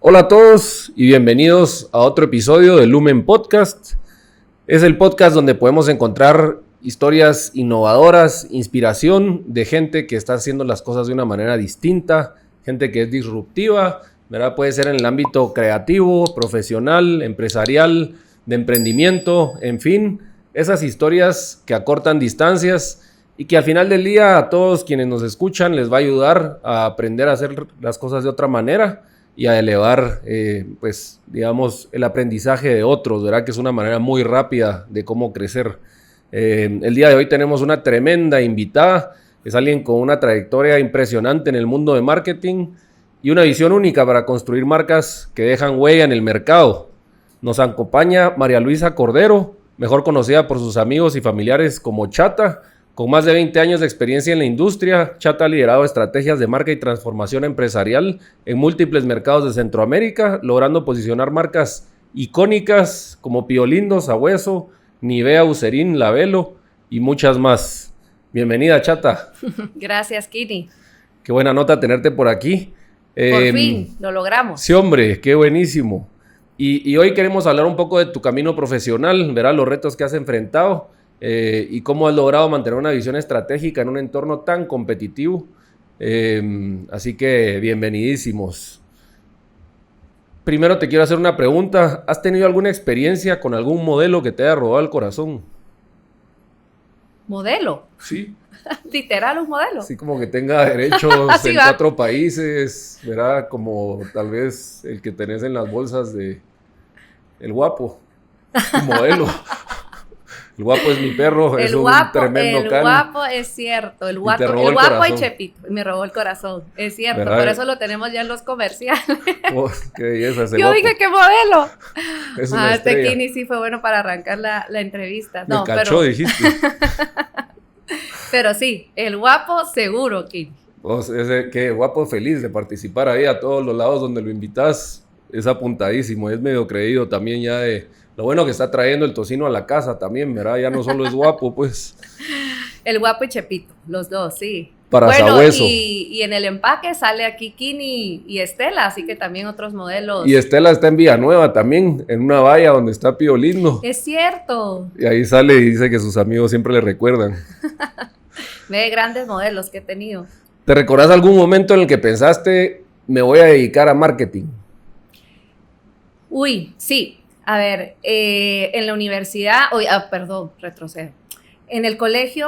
Hola a todos y bienvenidos a otro episodio de Lumen Podcast. Es el podcast donde podemos encontrar historias innovadoras, inspiración de gente que está haciendo las cosas de una manera distinta, gente que es disruptiva, ¿verdad? Puede ser en el ámbito creativo, profesional, empresarial, de emprendimiento, en fin, esas historias que acortan distancias y que al final del día a todos quienes nos escuchan les va a ayudar a aprender a hacer las cosas de otra manera y a elevar, pues, digamos, el aprendizaje de otros, ¿verdad? Que es una manera muy rápida de cómo crecer. El día de hoy tenemos una tremenda invitada, es alguien con una trayectoria impresionante en el mundo de marketing y una visión única para construir marcas que dejan huella en el mercado. Nos acompaña María Luisa Cordero, mejor conocida por sus amigos y familiares como Chata. Con más de 20 años de experiencia en la industria, Chata ha liderado estrategias de marca y transformación empresarial en múltiples mercados de Centroamérica, logrando posicionar marcas icónicas como Piolindo, Sabueso, Nivea, Eucerin, Labelo y muchas más. Bienvenida, Chata. Gracias, Kitty. Qué buena nota tenerte por aquí. Por fin, lo logramos. Sí, hombre, qué buenísimo. Y hoy queremos hablar un poco de tu camino profesional, verás los retos que has enfrentado. Y cómo has logrado mantener una visión estratégica en un entorno tan competitivo. Así que bienvenidísimos. Primero te quiero hacer una pregunta. ¿Has tenido alguna experiencia con algún modelo que te haya robado el corazón? ¿Modelo? Sí. Literal, un modelo. Así como que tenga derechos en 4 países, ¿verdad? Como tal vez el que tenés en las bolsas de El Guapo. Un modelo. El Guapo es mi perro, es un tremendo can. El Guapo es cierto, el Guapo y Chepito, me robó el corazón, es cierto, ¿verdad? Por eso lo tenemos ya en los comerciales. Oh, qué belleza ese Yo Guapo. dije, ¿qué modelo? Es una estrella. Este Kini sí fue bueno para arrancar la entrevista. Me cachó, dijiste. Pero sí, el Guapo seguro, Kini. Qué Guapo, feliz de participar ahí a todos los lados donde lo invitas. Es apuntadísimo, es medio creído también ya de... Lo bueno que está trayendo el tocino a la casa también, ¿verdad? Ya no solo es Guapo, pues. El Guapo y Chepito, los dos, sí. Para Sabueso. Y en el empaque sale aquí Kini y Estela, así que también otros modelos. Y Estela está en Villanueva también, en una valla donde está Piolindo. Es cierto. Y ahí sale y dice que sus amigos siempre le recuerdan. Ve grandes modelos que he tenido. ¿Te recordás algún momento en el que pensaste, me voy a dedicar a marketing? Uy, sí. A ver, en la universidad, retrocedo. En el colegio,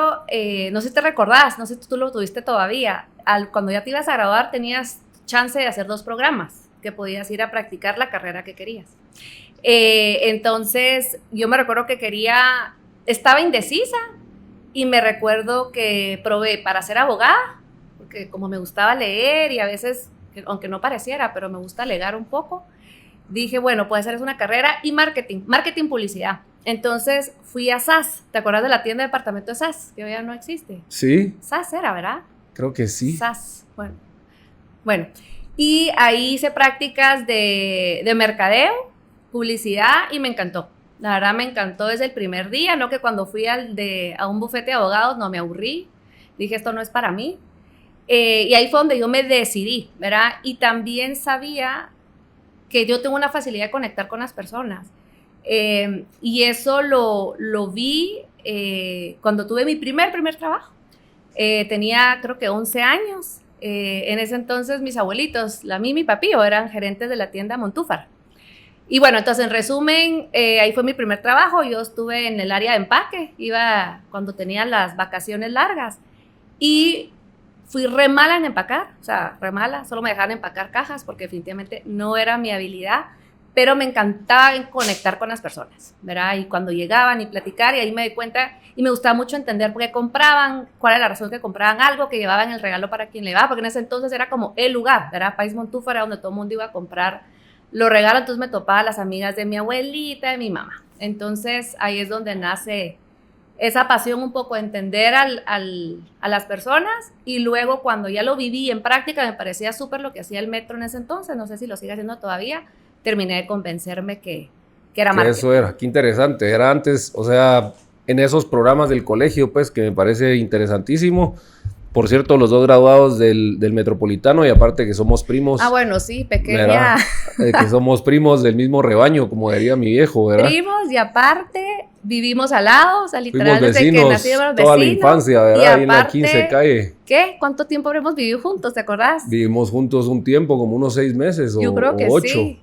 no sé si te recordás, no sé si tú lo tuviste todavía, cuando ya te ibas a graduar tenías chance de hacer 2 programas, que podías ir a practicar la carrera que querías. Entonces, yo me recuerdo que estaba indecisa y me recuerdo que probé para ser abogada, porque como me gustaba leer y a veces, aunque no pareciera, pero me gusta alegar un poco, dije, bueno, puede ser una carrera y marketing publicidad. Entonces fui a SAS. ¿Te acuerdas de la tienda de departamento de SAS? Que hoy ya no existe. Sí. SAS era, ¿verdad? Creo que sí. SAS, bueno. Y ahí hice prácticas de mercadeo, publicidad y me encantó. La verdad me encantó desde el primer día, no que cuando fui a un bufete de abogados no me aburrí. Dije, esto no es para mí. Y ahí fue donde yo me decidí, ¿verdad? Y también sabía que yo tengo una facilidad de conectar con las personas. Y eso lo vi cuando tuve mi primer trabajo. Tenía creo que 11 años. En ese entonces mis abuelitos, la Mimi y Papío, eran gerentes de la tienda Montúfar. Y bueno, entonces en resumen, ahí fue mi primer trabajo. Yo estuve en el área de empaque, iba cuando tenía las vacaciones largas. Y fui re mala en empacar, o sea, re mala, solo me dejaban empacar cajas porque definitivamente no era mi habilidad, pero me encantaba conectar con las personas, ¿verdad? Y cuando llegaban y platicar, y ahí me di cuenta, y me gustaba mucho entender por qué compraban, cuál era la razón que compraban algo, que llevaban el regalo para quien le iba, porque en ese entonces era como el lugar, ¿verdad? País Montúfar era donde todo el mundo iba a comprar los regalos, entonces me topaba a las amigas de mi abuelita, de mi mamá. Entonces ahí es donde nace esa pasión un poco de entender a las personas, y luego cuando ya lo viví en práctica me parecía súper lo que hacía el metro en ese entonces, no sé si lo sigue haciendo todavía, terminé de convencerme que era marketing. Eso era, qué interesante, era antes, o sea, en esos programas del colegio, pues, que me parece interesantísimo, Por cierto, los dos graduados del Metropolitano y aparte que somos primos. Ah, bueno, sí, pequeña. ¿Verdad? Que somos primos del mismo rebaño, como diría mi viejo, ¿verdad? Primos y aparte vivimos al lado, o sea, literal, Fuimos desde vecinos, que nacimos toda la infancia, ¿verdad? Y Ahí en la aparte, 15 calle. ¿qué? ¿Cuánto tiempo habremos vivido juntos, te acordás? Vivimos juntos un tiempo, como unos 6 meses Yo creo que 8. sí.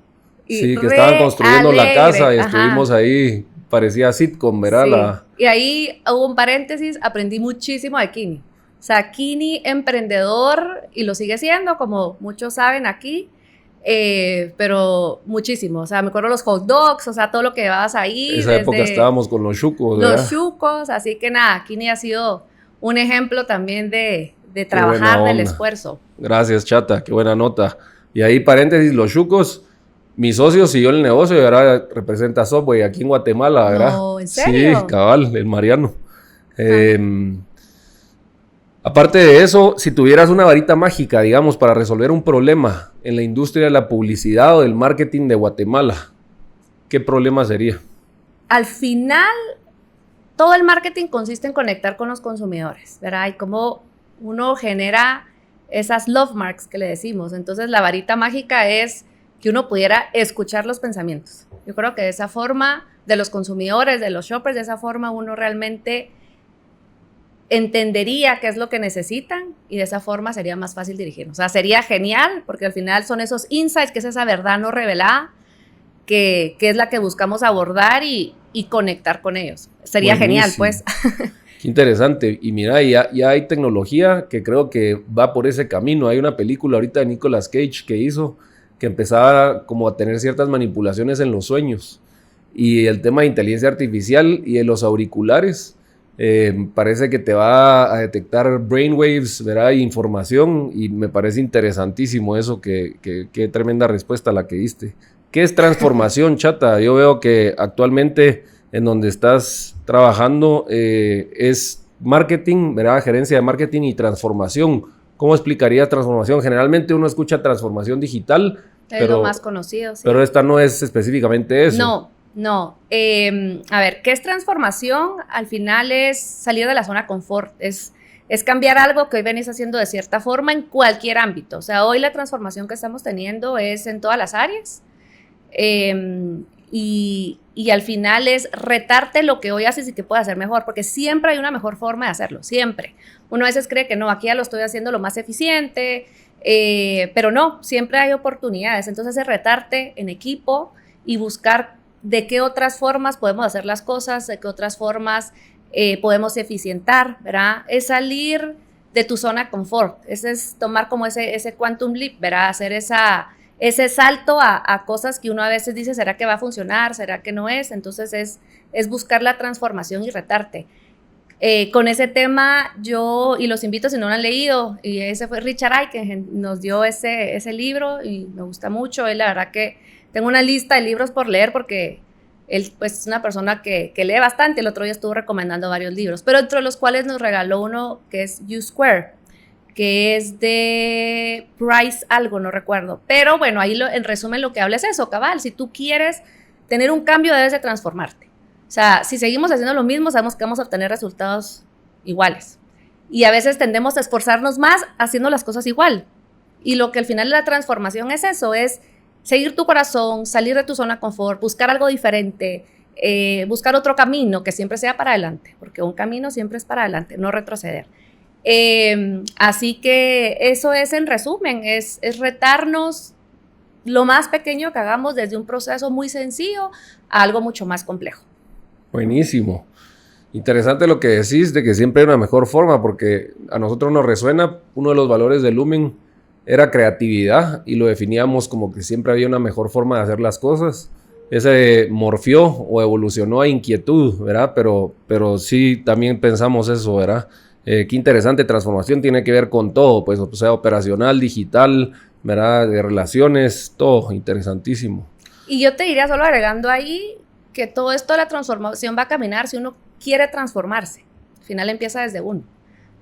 Sí, que estaban construyendo la casa y Ajá. estuvimos ahí, parecía sitcom, ¿verdad? Sí. Y ahí hubo un paréntesis, aprendí muchísimo de Kini. O sea, Kini emprendedor, y lo sigue siendo, como muchos saben aquí, pero muchísimo. O sea, me acuerdo los hot dogs, o sea, todo lo que llevabas ahí. Esa época estábamos con los chucos, ¿verdad? Los chucos, así que nada, Kini ha sido un ejemplo también de trabajar, del esfuerzo. Gracias, Chata, qué buena nota. Y ahí, paréntesis, los chucos, mi socio siguió el negocio y ahora representa Subway aquí en Guatemala, ¿verdad? No, ¿en serio? Sí, cabal, el Mariano. Aparte de eso, si tuvieras una varita mágica, digamos, para resolver un problema en la industria de la publicidad o del marketing de Guatemala, ¿qué problema sería? Al final, todo el marketing consiste en conectar con los consumidores, ¿verdad? Y cómo uno genera esas love marks que le decimos. Entonces, la varita mágica es que uno pudiera escuchar los pensamientos. Yo creo que de esa forma, de los consumidores, de los shoppers, de esa forma uno realmente entendería qué es lo que necesitan y de esa forma sería más fácil dirigirnos. O sea, sería genial porque al final son esos insights, que es esa verdad no revelada, que es la que buscamos abordar y conectar con ellos. Sería genial, pues. Qué interesante. Y mira, ya hay tecnología que creo que va por ese camino. Hay una película ahorita de Nicolas Cage que hizo que empezaba como a tener ciertas manipulaciones en los sueños. Y el tema de inteligencia artificial y de los auriculares, parece que te va a detectar brainwaves, ¿verdad? Información, y me parece interesantísimo eso, qué tremenda respuesta la que diste. ¿Qué es transformación, Chata? Yo veo que actualmente en donde estás trabajando es marketing, ¿verdad? Gerencia de marketing y transformación. ¿Cómo explicarías transformación? Generalmente uno escucha transformación digital, es lo más conocido, sí. Pero esta no es específicamente eso. No. A ver, ¿qué es transformación? Al final es salir de la zona confort, es cambiar algo que hoy venís haciendo de cierta forma en cualquier ámbito. O sea, hoy la transformación que estamos teniendo es en todas las áreas. Y al final es retarte lo que hoy haces y que puedes hacer mejor, porque siempre hay una mejor forma de hacerlo, siempre. Uno a veces cree que no, aquí ya lo estoy haciendo lo más eficiente, pero no, siempre hay oportunidades. Entonces es retarte en equipo y buscar de qué otras formas podemos hacer las cosas, de qué otras formas podemos eficientar, ¿verdad? Es salir de tu zona de confort, es tomar como ese quantum leap, ¿verdad? Hacer ese salto a cosas que uno a veces dice, ¿será que va a funcionar? ¿Será que no es? Entonces es buscar la transformación y retarte. Con ese tema y los invito si no lo han leído, y ese fue Richard Ike, que nos dio ese libro y me gusta mucho. Él, la verdad que tengo una lista de libros por leer porque él pues, es una persona que lee bastante. El otro día estuvo recomendando varios libros, pero entre los cuales nos regaló uno que es U Square, que es de Price algo, no recuerdo. Pero bueno, ahí en resumen lo que habla es eso, cabal. Si tú quieres tener un cambio, debes de transformarte. O sea, si seguimos haciendo lo mismo, sabemos que vamos a obtener resultados iguales. Y a veces tendemos a esforzarnos más haciendo las cosas igual. Y lo que al final de la transformación es eso, es seguir tu corazón, salir de tu zona de confort, buscar algo diferente, buscar otro camino que siempre sea para adelante, porque un camino siempre es para adelante, no retroceder. Así que eso es en resumen, es retarnos lo más pequeño que hagamos desde un proceso muy sencillo a algo mucho más complejo. Buenísimo. Interesante lo que decís de que siempre hay una mejor forma, porque a nosotros nos resuena uno de los valores de Lumen era creatividad y lo definíamos como que siempre había una mejor forma de hacer las cosas. Ese morfió o evolucionó a inquietud, ¿verdad? Pero sí también pensamos eso, ¿verdad? Qué interesante, transformación tiene que ver con todo, pues, o sea, operacional, digital, ¿verdad? De relaciones, todo, interesantísimo. Y yo te diría, solo agregando ahí, que todo esto de la transformación va a caminar si uno quiere transformarse. Al final empieza desde uno,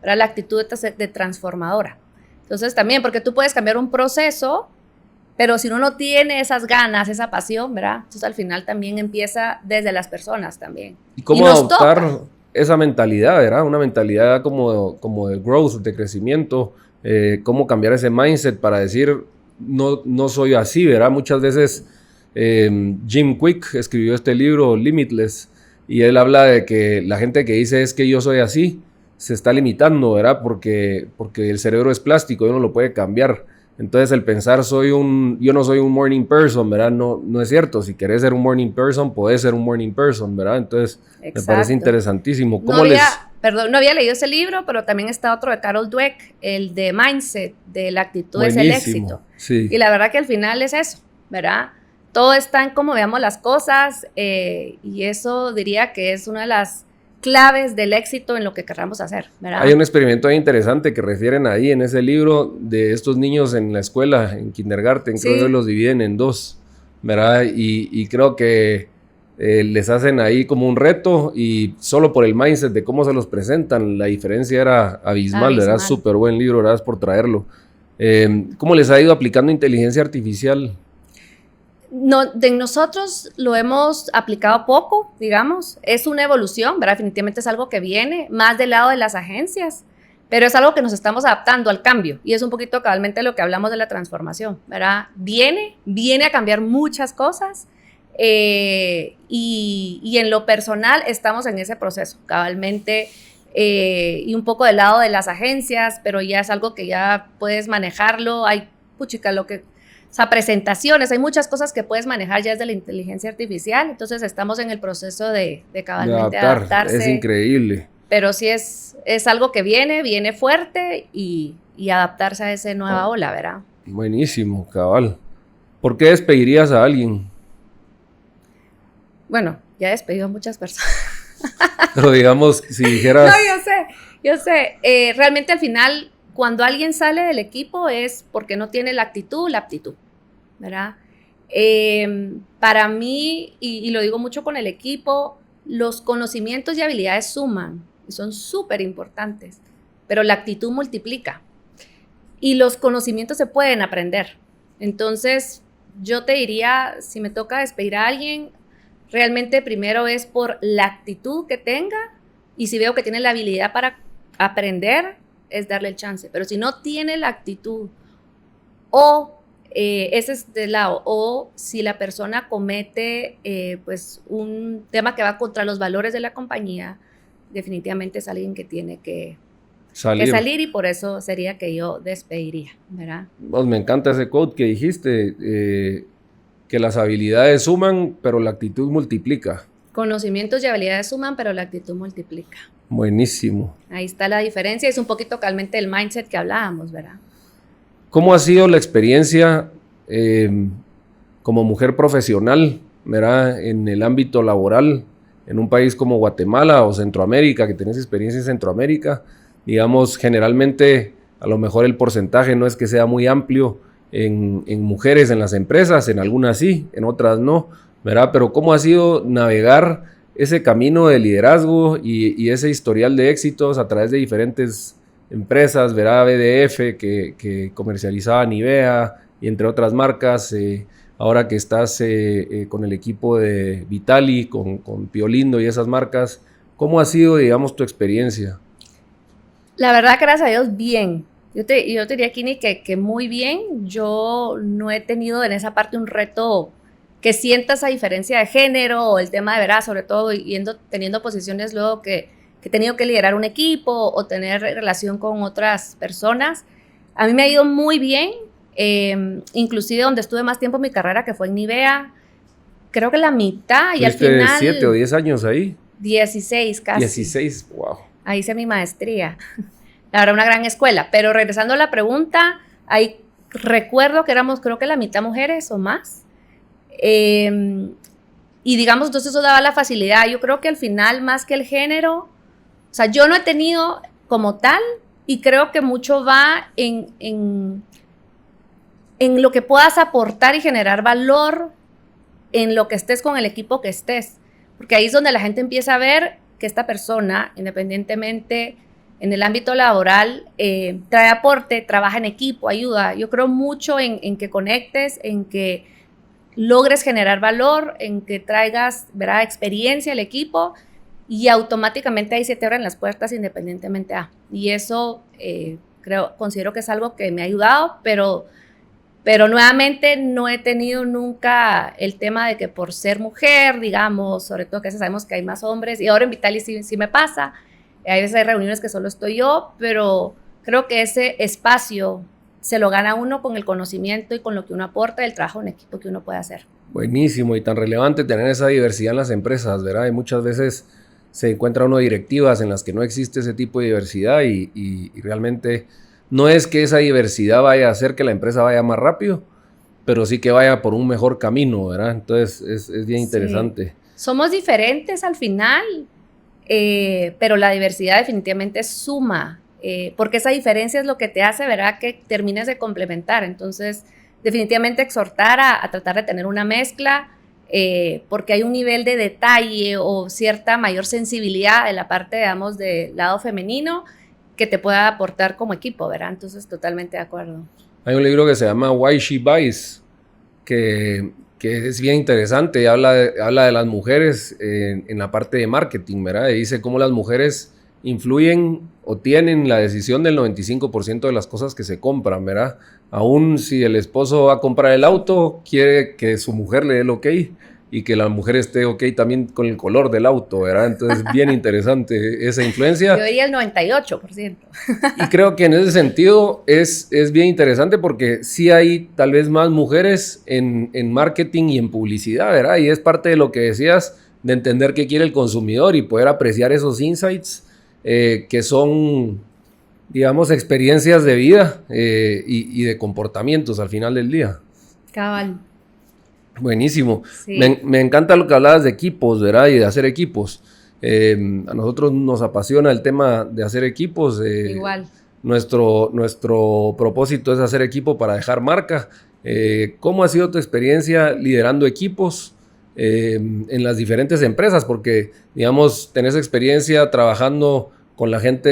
¿verdad? La actitud de transformadora. Entonces también, porque tú puedes cambiar un proceso, pero si uno no tiene esas ganas, esa pasión, ¿verdad? Entonces al final también empieza desde las personas también. ¿Y cómo adoptar esa mentalidad, ¿verdad? Una mentalidad como de growth, de crecimiento, cómo cambiar ese mindset para decir, no soy así, ¿verdad? Muchas veces Jim Quick escribió este libro, Limitless, y él habla de que la gente que dice es que yo soy así, se está limitando, ¿verdad? Porque el cerebro es plástico y uno lo puede cambiar. Entonces el pensar yo no soy un morning person, ¿verdad? No es cierto. Si querés ser un morning person, podés ser un morning person, ¿verdad? Entonces me parece interesantísimo. No había leído ese libro, pero también está otro de Carol Dweck, el de Mindset, de la actitud es el éxito. Sí. Y la verdad que al final es eso, ¿verdad? Todo está en cómo veamos las cosas y eso diría que es una de las claves del éxito en lo que queramos hacer, ¿verdad? Hay un experimento ahí interesante que refieren ahí en ese libro de estos niños en la escuela, en kindergarten, creo que los dividen en 2, ¿verdad? Y creo que les hacen ahí como un reto y solo por el mindset de cómo se los presentan, la diferencia era abismal. ¿Verdad? Súper buen libro, gracias por traerlo. ¿Cómo les ha ido aplicando inteligencia artificial? No, de nosotros lo hemos aplicado poco, digamos, es una evolución, ¿verdad? Definitivamente es algo que viene más del lado de las agencias, pero es algo que nos estamos adaptando al cambio y es un poquito cabalmente lo que hablamos de la transformación, ¿verdad? Viene a cambiar muchas cosas y en lo personal estamos en ese proceso, cabalmente, y un poco del lado de las agencias, pero ya es algo que ya puedes manejarlo, hay, puchica, o sea, presentaciones, hay muchas cosas que puedes manejar ya desde la inteligencia artificial, entonces estamos en el proceso de cabalmente adaptarse. Es increíble. Pero sí es algo que viene fuerte y adaptarse a esa nueva ola, ¿verdad? Buenísimo, cabal. ¿Por qué despedirías a alguien? Bueno, ya he despedido a muchas personas. Pero digamos, si dijeras... No, yo sé. Realmente al final, cuando alguien sale del equipo es porque no tiene la actitud, la aptitud, ¿verdad? Para mí, y lo digo mucho con el equipo, los conocimientos y habilidades suman y son súper importantes, pero la actitud multiplica y los conocimientos se pueden aprender. Entonces, yo te diría, si me toca despedir a alguien, realmente primero es por la actitud que tenga y si veo que tiene la habilidad para aprender, es darle el chance. Pero si no tiene la actitud o ese es de lado, o si la persona comete pues un tema que va contra los valores de la compañía, definitivamente es alguien que tiene que salir y por eso sería que yo despediría, ¿verdad? Pues me encanta ese quote que dijiste, que las habilidades suman, pero la actitud multiplica. Conocimientos y habilidades suman, pero la actitud multiplica. Buenísimo. Ahí está la diferencia, es un poquito calmente el mindset que hablábamos, ¿verdad? ¿Cómo ha sido la experiencia como mujer profesional, ¿verdad? En el ámbito laboral, en un país como Guatemala o Centroamérica, que tenés experiencia en Centroamérica? Digamos, generalmente, a lo mejor el porcentaje no es que sea muy amplio en mujeres en las empresas, en algunas sí, en otras no, ¿verdad? Pero ¿cómo ha sido navegar ese camino de liderazgo y ese historial de éxitos a través de diferentes empresas, ¿verdad? BDF, que comercializaba Nivea y entre otras marcas, ahora que estás con el equipo de Vitali, con Piolindo y esas marcas, ¿cómo ha sido, digamos, tu experiencia? La verdad, gracias a Dios, bien. Yo te diría, Kini, que muy bien. Yo no he tenido en esa parte un reto que sienta esa diferencia de género o el tema de veras, sobre todo teniendo posiciones luego que he tenido que liderar un equipo o tener relación con otras personas. A mí me ha ido muy bien, inclusive donde estuve más tiempo en mi carrera, que fue en Nivea, creo que la mitad y al final... 7 o 10 años ahí. 16 casi. 16, wow. Ahí hice mi maestría. La verdad, una gran escuela. Pero regresando a la pregunta, ahí recuerdo que éramos, creo que la mitad mujeres o más. Y digamos, entonces eso daba la facilidad. Yo creo que al final, más que el género, o sea, yo no he tenido como tal, y creo que mucho va en lo que puedas aportar y generar valor en lo que estés con el equipo que estés. Porque ahí es donde la gente empieza a ver que esta persona, independientemente en el ámbito laboral, trae aporte, trabaja en equipo, ayuda. Yo creo mucho en que conectes, en que logres generar valor, en que traigas, ¿verdad?, experiencia al equipo y automáticamente ahí se te abren las puertas independientemente y eso considero que es algo que me ha ayudado, pero nuevamente no he tenido nunca el tema de que por ser mujer, digamos, sobre todo que sabemos que hay más hombres, y ahora en Vitaly sí me pasa, a veces hay reuniones que solo estoy yo, pero creo que ese espacio se lo gana uno con el conocimiento y con lo que uno aporta, el trabajo en equipo que uno puede hacer. Buenísimo, y tan relevante tener esa diversidad en las empresas, ¿verdad? Y muchas veces se encuentra uno directivas en las que no existe ese tipo de diversidad y realmente no es que esa diversidad vaya a hacer que la empresa vaya más rápido, pero sí que vaya por un mejor camino, ¿verdad? Entonces es bien interesante. Somos diferentes al final, pero la diversidad definitivamente suma, porque esa diferencia es lo que te hace, ¿verdad?, que termines de complementar. Entonces, definitivamente exhortar a tratar de tener una mezcla, porque hay un nivel de detalle o cierta mayor sensibilidad de la parte, digamos, del lado femenino que te pueda aportar como equipo, ¿verdad? Entonces, totalmente de acuerdo. Hay un libro que se llama Why She Buys, que es bien interesante y habla de las mujeres en la parte de marketing, ¿verdad? Y dice cómo las mujeres influyen o tienen la decisión del 95% de las cosas que se compran, ¿verdad? Aún si el esposo va a comprar el auto, quiere que su mujer le dé el ok y que la mujer esté ok también con el color del auto, ¿verdad? Entonces, bien interesante esa influencia. Yo diría el 98%. Y creo que en ese sentido es bien interesante porque sí hay tal vez más mujeres en marketing y en publicidad, ¿verdad? Y es parte de lo que decías, de entender qué quiere el consumidor y poder apreciar esos insights que son, digamos, experiencias de vida y de comportamientos al final del día. Cabal. Buenísimo. Sí. Me encanta lo que hablabas de equipos, ¿verdad? Y de hacer equipos. A nosotros nos apasiona el tema de hacer equipos. Igual. Nuestro propósito es hacer equipo para dejar marca. ¿Cómo ha sido tu experiencia liderando equipos en las diferentes empresas? Porque, digamos, tenés experiencia trabajando con la gente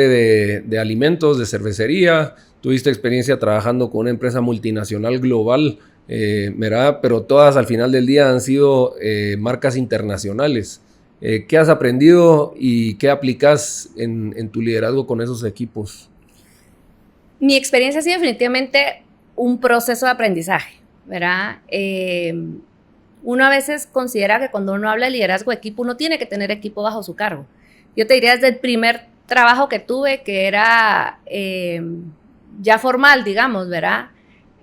de alimentos, de cervecería, tuviste experiencia trabajando con una empresa multinacional global, ¿verdad? Pero todas al final del día han sido marcas internacionales. ¿Qué has aprendido y qué aplicas en tu liderazgo con esos equipos? Mi experiencia ha sido definitivamente un proceso de aprendizaje, ¿verdad? Uno a veces considera que cuando uno habla de liderazgo de equipo, uno tiene que tener equipo bajo su cargo. Yo te diría desde el primer trabajo que tuve, que era ya formal, digamos, ¿verdad?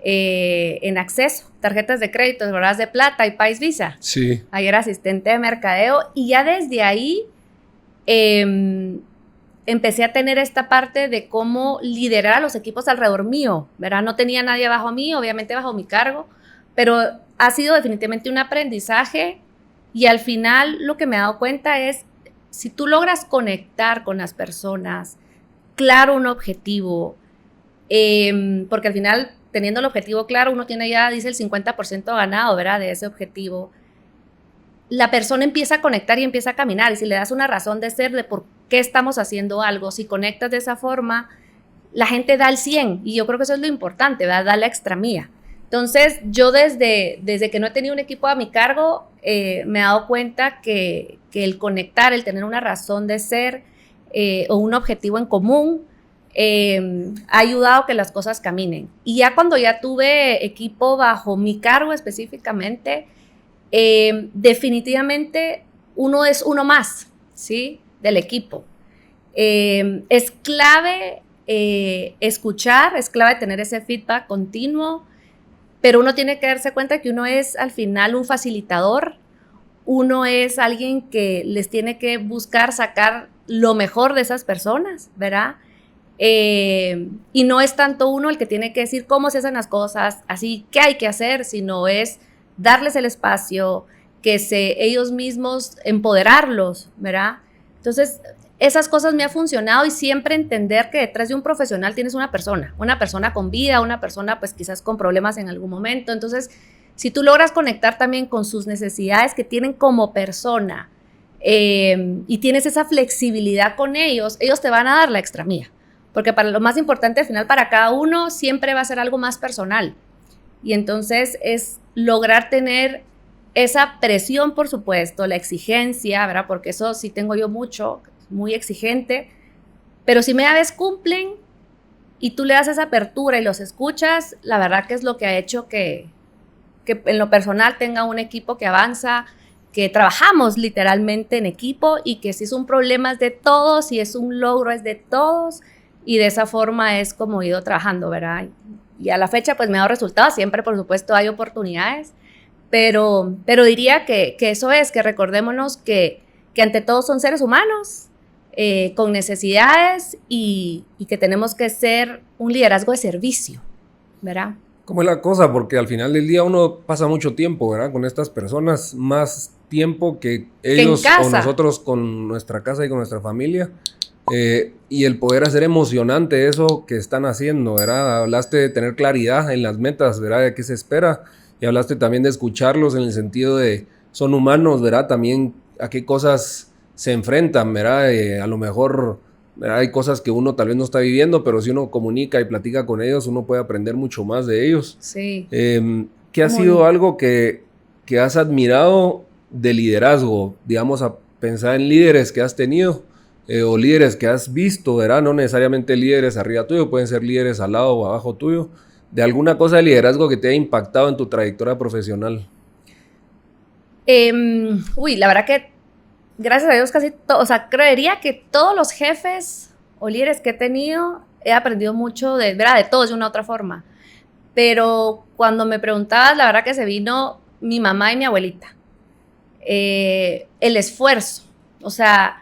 En acceso, tarjetas de crédito, ¿verdad? De plata y País Visa. Sí. Ahí era asistente de mercadeo y ya desde ahí empecé a tener esta parte de cómo liderar a los equipos alrededor mío, ¿verdad? No tenía nadie bajo mí, obviamente bajo mi cargo, pero ha sido definitivamente un aprendizaje y al final lo que me he dado cuenta es, si tú logras conectar con las personas, claro, un objetivo, porque al final, teniendo el objetivo claro, uno tiene ya, dice, el 50% ganado, ¿verdad? De ese objetivo. La persona empieza a conectar y empieza a caminar. Y si le das una razón de ser, de por qué estamos haciendo algo, si conectas de esa forma, la gente da el 100. Y yo creo que eso es lo importante, ¿verdad? Da la extra mía. Entonces, yo desde que no he tenido un equipo a mi cargo, me he dado cuenta que el conectar, el tener una razón de ser o un objetivo en común, ha ayudado a que las cosas caminen. Y ya cuando ya tuve equipo bajo mi cargo específicamente, definitivamente uno es uno más, ¿sí? Del equipo. Es clave escuchar, es clave tener ese feedback continuo, pero uno tiene que darse cuenta que uno es al final un facilitador, uno es alguien que les tiene que buscar sacar lo mejor de esas personas, ¿verdad? Y no es tanto uno el que tiene que decir cómo se hacen las cosas, así qué hay que hacer, sino es darles el espacio, que ellos mismos empoderarlos, ¿verdad? Entonces, esas cosas me han funcionado y siempre entender que detrás de un profesional tienes una persona con vida, una persona pues quizás con problemas en algún momento. Entonces, si tú logras conectar también con sus necesidades que tienen como persona y tienes esa flexibilidad con ellos te van a dar la extra mía. Porque para lo más importante al final para cada uno siempre va a ser algo más personal. Y entonces es lograr tener esa presión, por supuesto, la exigencia, ¿verdad? Porque eso sí tengo yo mucho, muy exigente, pero si media vez cumplen y tú le das esa apertura y los escuchas, la verdad que es lo que ha hecho que en lo personal tenga un equipo que avanza, que trabajamos literalmente en equipo y que si es un problema es de todos, si es un logro es de todos, y de esa forma es como he ido trabajando, ¿verdad? Y a la fecha pues me ha dado resultados, siempre por supuesto hay oportunidades, pero diría que eso es, que recordémonos que ante todo son seres humanos, con necesidades y que tenemos que ser un liderazgo de servicio, ¿verdad? ¿Cómo es la cosa? Porque al final del día uno pasa mucho tiempo, ¿verdad? Con estas personas, más tiempo que ellos o nosotros con nuestra casa y con nuestra familia. Y el poder hacer emocionante eso que están haciendo, ¿verdad? Hablaste de tener claridad en las metas, ¿verdad? De qué se espera. Y hablaste también de escucharlos en el sentido de son humanos, ¿verdad? También a qué cosas se enfrentan, ¿verdad? A lo mejor, ¿verdad? Hay cosas que uno tal vez no está viviendo, pero si uno comunica y platica con ellos, uno puede aprender mucho más de ellos. Sí. ¿Qué ha sido algo que has admirado de liderazgo? Digamos, a pensar en líderes que has tenido o líderes que has visto, ¿verdad? No necesariamente líderes arriba tuyo, pueden ser líderes al lado o abajo tuyo. De alguna cosa de liderazgo que te haya impactado en tu trayectoria profesional. La verdad que gracias a Dios casi todo, o sea, creería que todos los jefes o líderes que he tenido he aprendido mucho de, ¿verdad? De todos de una u otra forma. Pero cuando me preguntabas, la verdad que se vino mi mamá y mi abuelita. El esfuerzo, o sea,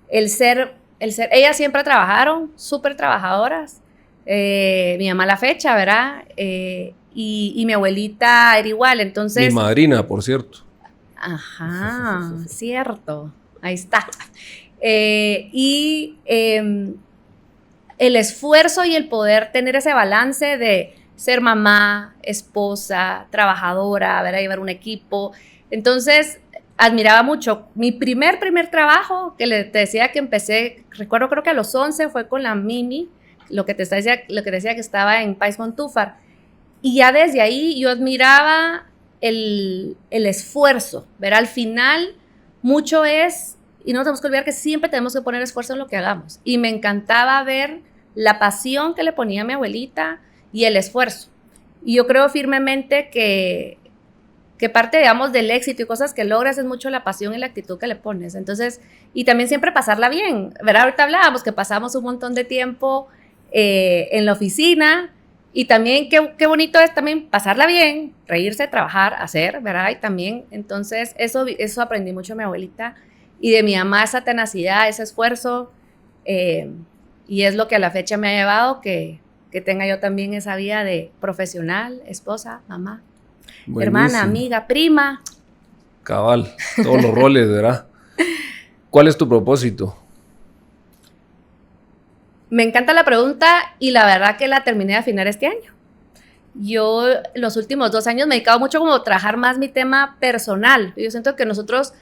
el ser, ellas siempre trabajaron, súper trabajadoras. Mi mamá a la fecha, ¿verdad? Y mi abuelita era igual, entonces... Mi madrina, por cierto. Ajá, cierto, ahí está. El esfuerzo y el poder tener ese balance de ser mamá, esposa, trabajadora, ¿verdad? Llevar un equipo. Entonces, admiraba mucho. Mi primer trabajo, que te decía que empecé, recuerdo creo que a los 11 fue con la Mimi, lo que te decía que estaba en País Montúfar. Y ya desde ahí yo admiraba el esfuerzo, ¿verdad? Al final, mucho es, y no tenemos que olvidar que siempre tenemos que poner esfuerzo en lo que hagamos. Y me encantaba ver la pasión que le ponía mi abuelita y el esfuerzo. Y yo creo firmemente que parte, digamos, del éxito y cosas que logras es mucho la pasión y la actitud que le pones. Entonces, y también siempre pasarla bien, ¿verdad? Ahorita hablábamos que pasamos un montón de tiempo en la oficina y también qué bonito es también pasarla bien, reírse, trabajar, hacer, ¿verdad? Y también, entonces, eso aprendí mucho de mi abuelita y de mi mamá, esa tenacidad, ese esfuerzo, y es lo que a la fecha me ha llevado que tenga yo también esa vida de profesional, esposa, mamá. Buenísimo. Hermana, amiga, prima. Cabal, todos los roles, ¿verdad? ¿Cuál es tu propósito? Me encanta la pregunta y la verdad que la terminé de afinar este año. Yo los últimos 2 años me he dedicado mucho como a trabajar más mi tema personal. Yo siento que nosotros,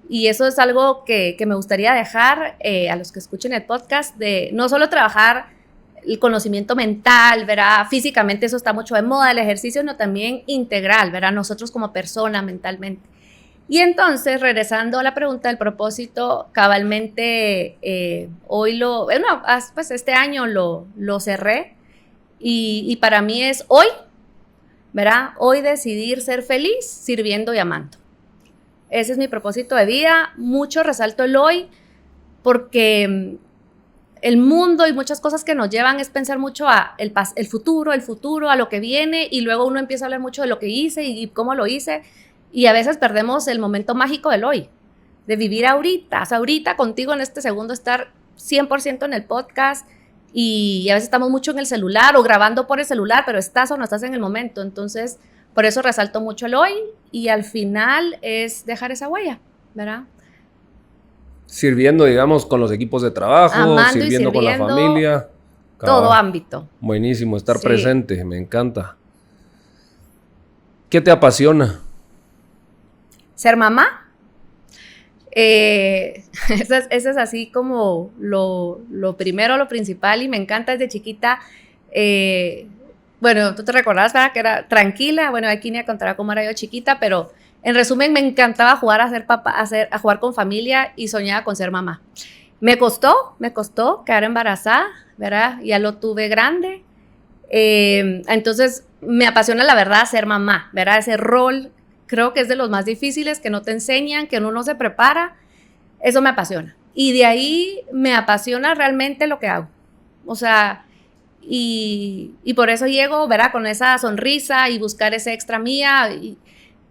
y eso es algo que me gustaría dejar a los que escuchen el podcast, de no solo trabajar el conocimiento mental, ¿verdad? Físicamente eso está mucho de moda, el ejercicio, sino también integral, ¿verdad? Nosotros como persona, mentalmente. Y entonces, regresando a la pregunta del propósito, cabalmente hoy pues este año lo cerré y para mí es hoy, ¿verdad? Hoy decidir ser feliz sirviendo y amando. Ese es mi propósito de vida. Mucho resalto el hoy porque el mundo y muchas cosas que nos llevan es pensar mucho a el futuro, a lo que viene, y luego uno empieza a hablar mucho de lo que hice y cómo lo hice, y a veces perdemos el momento mágico del hoy, de vivir ahorita, o sea, ahorita contigo en este segundo estar 100% en el podcast, y a veces estamos mucho en el celular o grabando por el celular, pero estás o no estás en el momento. Entonces, por eso resalto mucho el hoy, y al final es dejar esa huella, ¿verdad? Sirviendo, digamos, con los equipos de trabajo, sirviendo con la familia. Todo ámbito. Buenísimo, estar presente, me encanta. ¿Qué te apasiona? Ser mamá. Eso es así como lo primero, lo principal, y me encanta desde chiquita. Bueno, tú te recordás, ¿verdad? Que era tranquila. Bueno, aquí ni a contar cómo era yo chiquita, pero En resumen, me encantaba jugar a ser papá, a jugar con familia y soñaba con ser mamá. Me costó quedar embarazada, ¿verdad? Ya lo tuve grande. Entonces, me apasiona la verdad ser mamá, ¿verdad? Ese rol creo que es de los más difíciles, que no te enseñan, que uno no se prepara. Eso me apasiona. Y de ahí me apasiona realmente lo que hago. O sea, y por eso llego, ¿verdad? Con esa sonrisa y buscar ese extra mía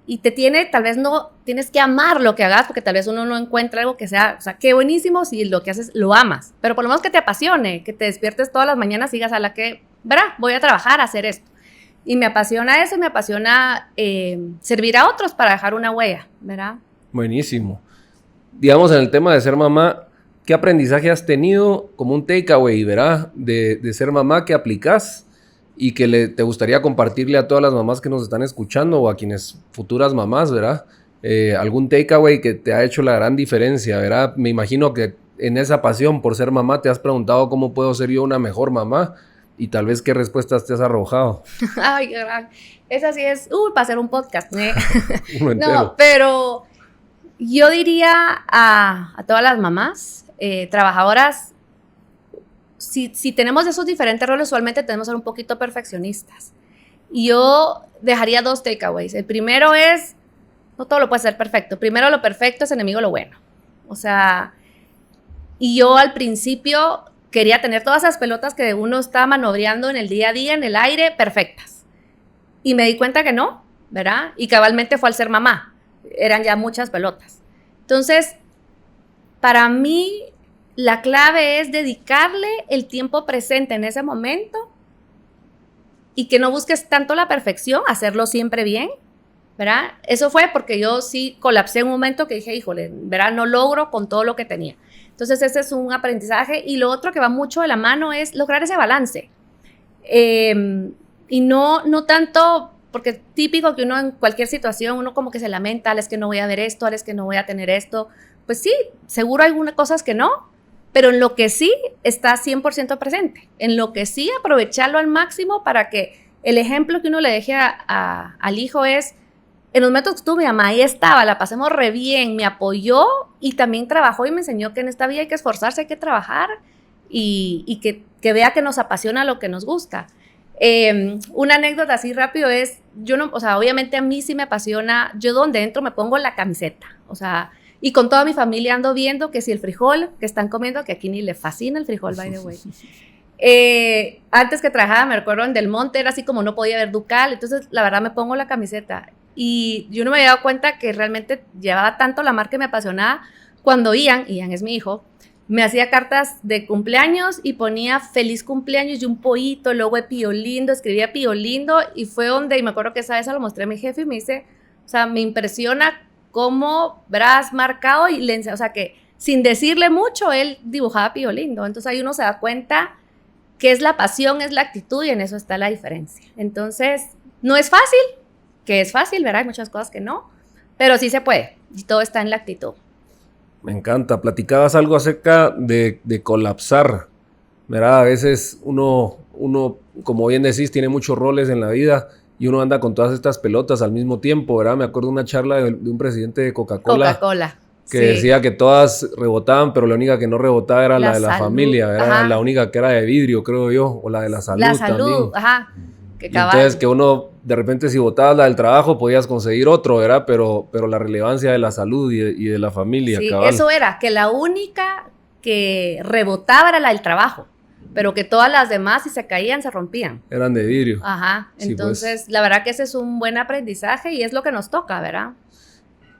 y te tiene, tal vez no, tienes que amar lo que hagas, porque tal vez uno no encuentra algo que sea, o sea, qué buenísimo si lo que haces lo amas, pero por lo menos que te apasione, que te despiertes todas las mañanas y digas a la que, ¿verdad? Voy a trabajar, a hacer esto. Y me apasiona eso, me apasiona servir a otros para dejar una huella, ¿verdad? Buenísimo. Digamos, en el tema de ser mamá, ¿qué aprendizaje has tenido como un takeaway, ¿verdad? De ser mamá que aplicas y que te gustaría compartirle a todas las mamás que nos están escuchando o a quienes futuras mamás, ¿verdad? Algún takeaway que te ha hecho la gran diferencia, ¿verdad? Me imagino que en esa pasión por ser mamá te has preguntado cómo puedo ser yo una mejor mamá y tal vez qué respuestas te has arrojado. Ay, esa sí es, para hacer un podcast, ¿eh? No, pero yo diría a todas las mamás trabajadoras, si tenemos esos diferentes roles, usualmente tenemos que ser un poquito perfeccionistas. Y yo dejaría 2 takeaways. El primero es, no todo lo puede ser perfecto. Primero, lo perfecto es enemigo de lo bueno. O sea, y yo al principio quería tener todas esas pelotas que uno está manobreando en el día a día, en el aire, perfectas. Y me di cuenta que no, ¿verdad? Y cabalmente fue al ser mamá. Eran ya muchas pelotas. Entonces, para mí, la clave es dedicarle el tiempo presente en ese momento y que no busques tanto la perfección, hacerlo siempre bien, ¿verdad? Eso fue porque yo sí colapsé en un momento que dije, híjole, ¿verdad? No logro con todo lo que tenía. Entonces, ese es un aprendizaje. Y lo otro que va mucho de la mano es lograr ese balance. Y no tanto, porque típico que uno en cualquier situación, uno como que se lamenta, es que no voy a ver esto, es que no voy a tener esto. Pues sí, seguro hay algunas cosas que no, pero en lo que sí está 100% presente. En lo que sí aprovecharlo al máximo para que el ejemplo que uno le deje al hijo es, en los momentos que estuve, mi mamá ahí estaba, la pasemos re bien, me apoyó y también trabajó y me enseñó que en esta vida hay que esforzarse, hay que trabajar y que vea que nos apasiona lo que nos gusta. Una anécdota así rápido es, o sea, obviamente a mí sí me apasiona, yo donde entro me pongo la camiseta, o sea, y con toda mi familia ando viendo que si el frijol que están comiendo, que aquí ni le fascina el frijol, by the way. Antes que trabajaba, me recuerdo en Del Monte, era así como no podía ver Ducal, entonces la verdad me pongo la camiseta. Y yo no me había dado cuenta que realmente llevaba tanto la marca que me apasionaba cuando Ian es mi hijo, me hacía cartas de cumpleaños y ponía feliz cumpleaños y un pollito, luego de Pío Lindo, escribía Pío Lindo y fue donde, y me acuerdo que esa vez se lo mostré a mi jefe y me dice, o sea, me impresiona cómo has marcado y o sea, que sin decirle mucho, él dibujaba Pío Lindo. Entonces ahí uno se da cuenta que es la pasión, es la actitud y en eso está la diferencia. Entonces, no es fácil, que es fácil, ¿verdad? Hay muchas cosas que no, pero sí se puede y todo está en la actitud. Me encanta. Platicabas algo acerca de colapsar, ¿verdad? A veces uno, como bien decís, tiene muchos roles en la vida y uno anda con todas estas pelotas al mismo tiempo, ¿verdad? Me acuerdo de una charla de un presidente de Coca-Cola que sí decía que todas rebotaban, pero la única que no rebotaba era la de la familia, era la única que era de vidrio, creo yo, o la de la salud también. La salud, ajá. Y entonces que uno, de repente, si votabas la del trabajo, podías conseguir otro, ¿verdad? Pero la relevancia de la salud y de la familia, sí, cabal. Eso era, que la única que rebotaba era la del trabajo, pero que todas las demás, si se caían, se rompían. Eran de vidrio. Ajá, sí, entonces, pues, la verdad que ese es un buen aprendizaje y es lo que nos toca, ¿verdad?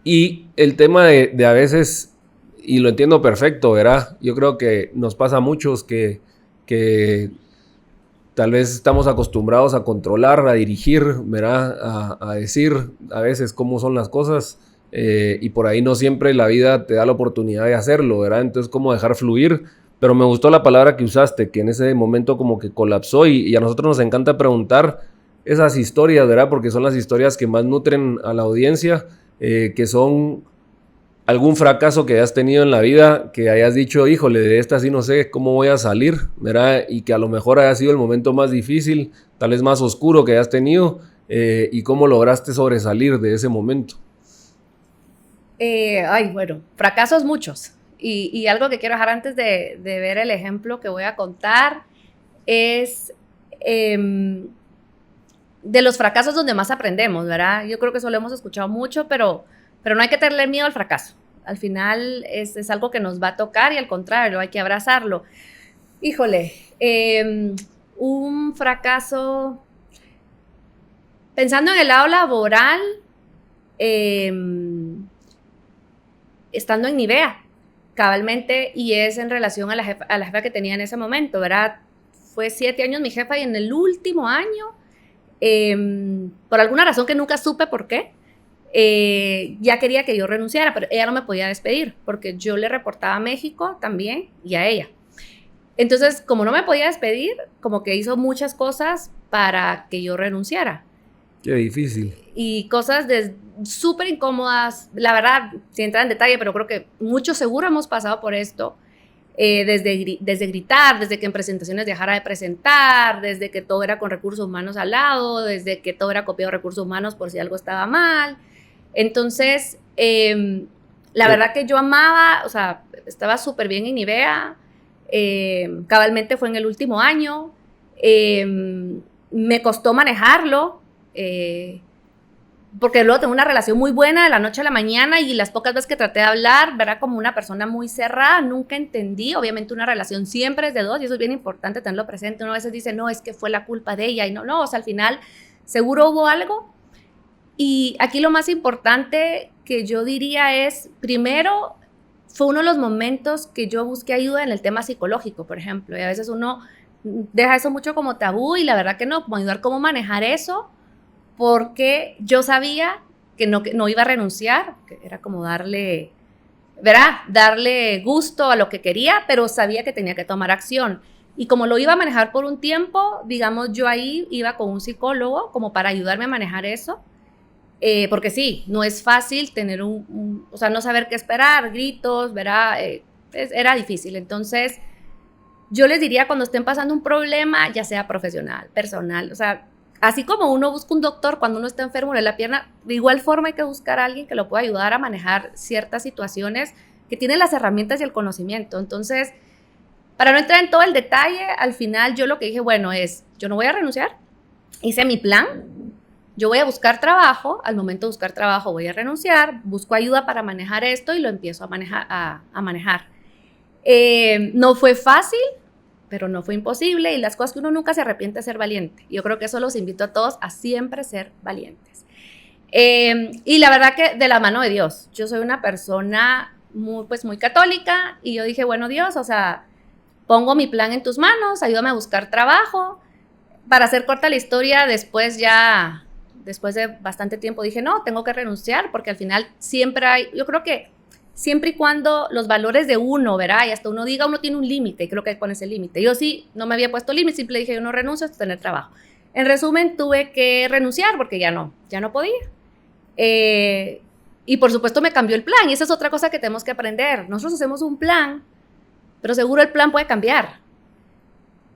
Y el tema de a veces, y lo entiendo perfecto, ¿verdad? Yo creo que nos pasa a muchos que tal vez estamos acostumbrados a controlar, a dirigir, ¿verdad? A decir a veces cómo son las cosas y por ahí no siempre la vida te da la oportunidad de hacerlo, ¿verdad? Entonces, ¿cómo dejar fluir? Pero me gustó la palabra que usaste, que en ese momento como que colapsó y a nosotros nos encanta preguntar esas historias, ¿verdad? Porque son las historias que más nutren a la audiencia, que son algún fracaso que hayas tenido en la vida, que hayas dicho, híjole, de esta sí no sé cómo voy a salir, ¿verdad? Y que a lo mejor haya sido el momento más difícil, tal vez más oscuro que hayas tenido, y cómo lograste sobresalir de ese momento. Bueno, fracasos muchos. Y algo que quiero dejar antes de ver el ejemplo que voy a contar es de los fracasos donde más aprendemos, ¿verdad? Yo creo que eso lo hemos escuchado mucho, pero no hay que tenerle miedo al fracaso. Al final es algo que nos va a tocar y al contrario, hay que abrazarlo. Híjole, un fracaso, pensando en el lado laboral, estando en Nivea, cabalmente, y es en relación a la jefa que tenía en ese momento, ¿verdad? Fue 7 años mi jefa y en el último año, por alguna razón que nunca supe por qué, ya quería que yo renunciara, pero ella no me podía despedir porque yo le reportaba a México también y a ella. Entonces, como no me podía despedir, como que hizo muchas cosas para que yo renunciara. Qué difícil. Y cosas súper incómodas, la verdad, sin entrar en detalle, pero creo que muchos seguro hemos pasado por esto, desde gritar, desde que en presentaciones dejara de presentar, desde que todo era con recursos humanos al lado, desde que todo era copiado de recursos humanos por si algo estaba mal. Entonces, la verdad que yo amaba, o sea, estaba súper bien en Nivea, cabalmente fue en el último año, me costó manejarlo, porque luego tengo una relación muy buena de la noche a la mañana y las pocas veces que traté de hablar, ¿verdad? Como una persona muy cerrada, nunca entendí, obviamente una relación siempre es de dos y eso es bien importante tenerlo presente. Uno a veces dice, no, es que fue la culpa de ella y no, o sea, al final seguro hubo algo. Y aquí lo más importante que yo diría es, primero, fue uno de los momentos que yo busqué ayuda en el tema psicológico, por ejemplo, y a veces uno deja eso mucho como tabú y la verdad que no, como ayudar cómo manejar eso, porque yo sabía que no iba a renunciar, que era como darle, ¿verdad? Darle gusto a lo que quería, pero sabía que tenía que tomar acción. Y como lo iba a manejar por un tiempo, digamos, yo ahí iba con un psicólogo como para ayudarme a manejar eso, porque sí, no es fácil tener o sea, no saber qué esperar, gritos, ¿verdad? Era difícil. Entonces, yo les diría cuando estén pasando un problema, ya sea profesional, personal, o sea, así como uno busca un doctor cuando uno está enfermo de la pierna, de igual forma hay que buscar a alguien que lo pueda ayudar a manejar ciertas situaciones que tiene las herramientas y el conocimiento. Entonces, para no entrar en todo el detalle, al final yo lo que dije, bueno, yo no voy a renunciar, hice mi plan, yo voy a buscar trabajo, al momento de buscar trabajo voy a renunciar, busco ayuda para manejar esto y lo empiezo a manejar. No fue fácil, pero no fue imposible y las cosas que uno nunca se arrepiente de ser valiente. Yo creo que eso los invito a todos a siempre ser valientes. Y la verdad que de la mano de Dios, yo soy una persona muy católica y yo dije, bueno, Dios, o sea, pongo mi plan en tus manos, ayúdame a buscar trabajo. Para hacer corta la historia, después de bastante tiempo dije, no, tengo que renunciar porque al final siempre hay, yo creo que siempre y cuando los valores de uno, ¿verdad? Y hasta uno diga, uno tiene un límite, y creo que pones el límite. Yo sí, no me había puesto límite, simple dije, yo no renuncio hasta tener trabajo. En resumen, tuve que renunciar porque ya no podía. Y por supuesto me cambió el plan, y esa es otra cosa que tenemos que aprender. Nosotros hacemos un plan, pero seguro el plan puede cambiar.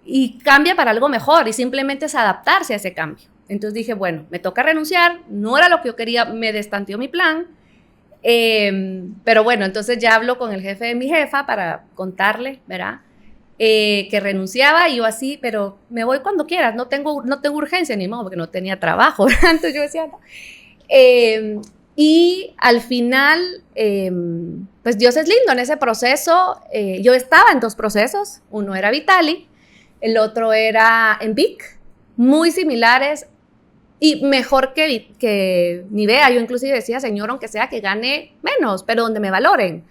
Y cambia para algo mejor, y simplemente es adaptarse a ese cambio. Entonces dije, bueno, me toca renunciar, no era lo que yo quería, me destanteó mi plan. Pero bueno, entonces ya hablo con el jefe de mi jefa para contarle, ¿verdad? Que renunciaba y yo así, pero me voy cuando quieras, no tengo urgencia ni modo, porque no tenía trabajo, ¿verdad? Entonces yo decía, no. Y al final, pues Dios es lindo en ese proceso. Yo estaba en 2 procesos, uno era Vitali, el otro era en Vic, muy similares, y mejor que Nivea. Yo inclusive decía, Señor, aunque sea que gane menos, pero donde me valoren.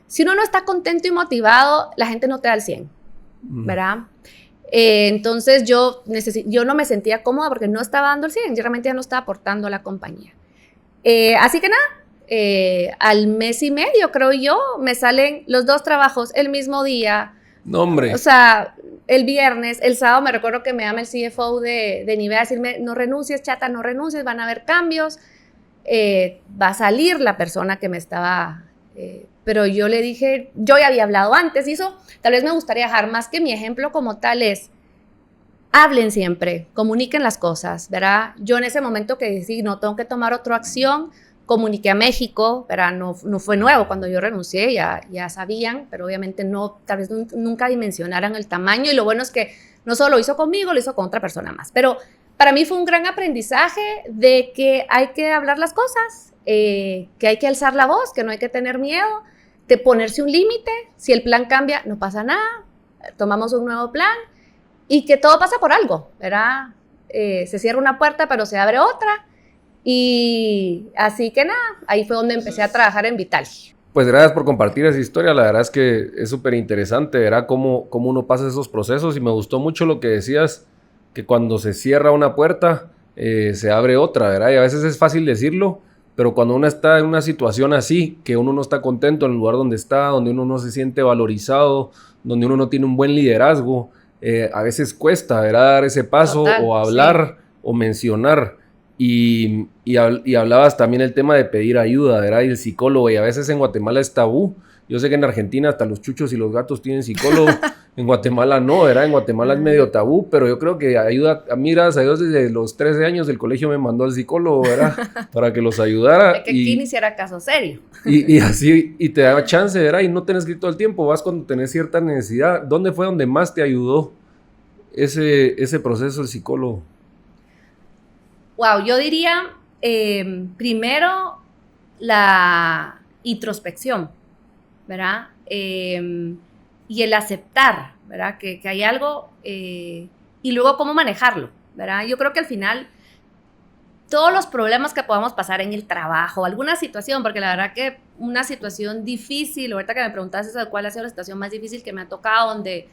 Si uno no está contento y motivado, la gente no te da el 100, ¿verdad? Entonces yo no me sentía cómoda porque no estaba dando el 100, yo realmente ya no estaba aportando a la compañía. Así que nada, al mes y medio, creo yo, me salen los 2 trabajos el mismo día. No, hombre. O sea, el viernes, el sábado me recuerdo que me llama el CFO de Nivea a decirme, no renuncies, chata, no renuncies, van a haber cambios, va a salir la persona que me estaba... pero yo le dije, yo ya había hablado antes, y eso tal vez me gustaría dejar más que mi ejemplo como tal es, hablen siempre, comuniquen las cosas, ¿verdad? Yo en ese momento que decidí, no, tengo que tomar otra acción, comuniqué a México, pero no fue nuevo. Cuando yo renuncié ya sabían, pero obviamente tal vez nunca dimensionaran el tamaño. Y lo bueno es que no solo lo hizo conmigo, lo hizo con otra persona más. Pero para mí fue un gran aprendizaje de que hay que hablar las cosas, que hay que alzar la voz, que no hay que tener miedo, de ponerse un límite. Si el plan cambia, no pasa nada, tomamos un nuevo plan y que todo pasa por algo, ¿verdad? Se cierra una puerta, pero se abre otra. Y así que nada, ahí fue donde empecé a trabajar en Vital. Pues gracias por compartir esa historia, la verdad es que es súper interesante, ¿verdad? Cómo uno pasa esos procesos y me gustó mucho lo que decías, que cuando se cierra una puerta, se abre otra, ¿verdad? Y a veces es fácil decirlo, pero cuando uno está en una situación así, que uno no está contento en el lugar donde está, donde uno no se siente valorizado, donde uno no tiene un buen liderazgo, a veces cuesta, ¿verdad? Dar ese paso. Total, o hablar, sí, o mencionar. Y hablabas también el tema de pedir ayuda, ¿verdad? Y el psicólogo, y a veces en Guatemala es tabú. Yo sé que en Argentina hasta los chuchos y los gatos tienen psicólogo. En Guatemala no, ¿verdad? En Guatemala es medio tabú, pero yo creo que ayuda. A mí, gracias a Dios, desde los 13 años del colegio me mandó al psicólogo, ¿verdad? Para que los ayudara. De que aquí iniciara caso serio. Y así, y te da chance, ¿verdad? Y no tenés que ir todo el tiempo, vas cuando tenés cierta necesidad. ¿Dónde fue donde más te ayudó ese proceso el psicólogo? Wow, yo diría, primero, la introspección, ¿verdad? Y el aceptar, ¿verdad? Que hay algo, y luego cómo manejarlo, ¿verdad? Yo creo que al final, todos los problemas que podamos pasar en el trabajo, alguna situación, porque la verdad que una situación difícil, ahorita que me preguntaste cuál ha sido la situación más difícil que me ha tocado, donde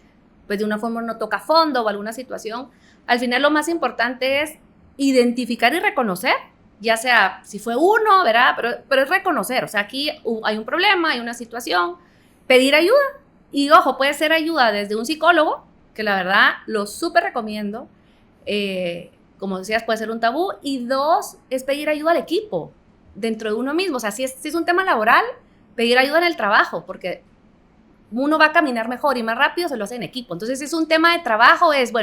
pues de una forma no toca fondo o alguna situación, al final lo más importante es identificar y reconocer, ya sea si fue uno, ¿verdad? Pero es reconocer, o sea, aquí hay un problema, hay una situación, pedir ayuda, y ojo, puede ser ayuda desde un psicólogo, que la verdad lo súper recomiendo, como decías, puede ser un tabú, y dos, es pedir ayuda al equipo, dentro de uno mismo, o sea, si es un tema laboral, pedir ayuda en el trabajo, porque uno va a caminar mejor y más rápido, se lo hace en equipo. Entonces, si es un tema de trabajo, es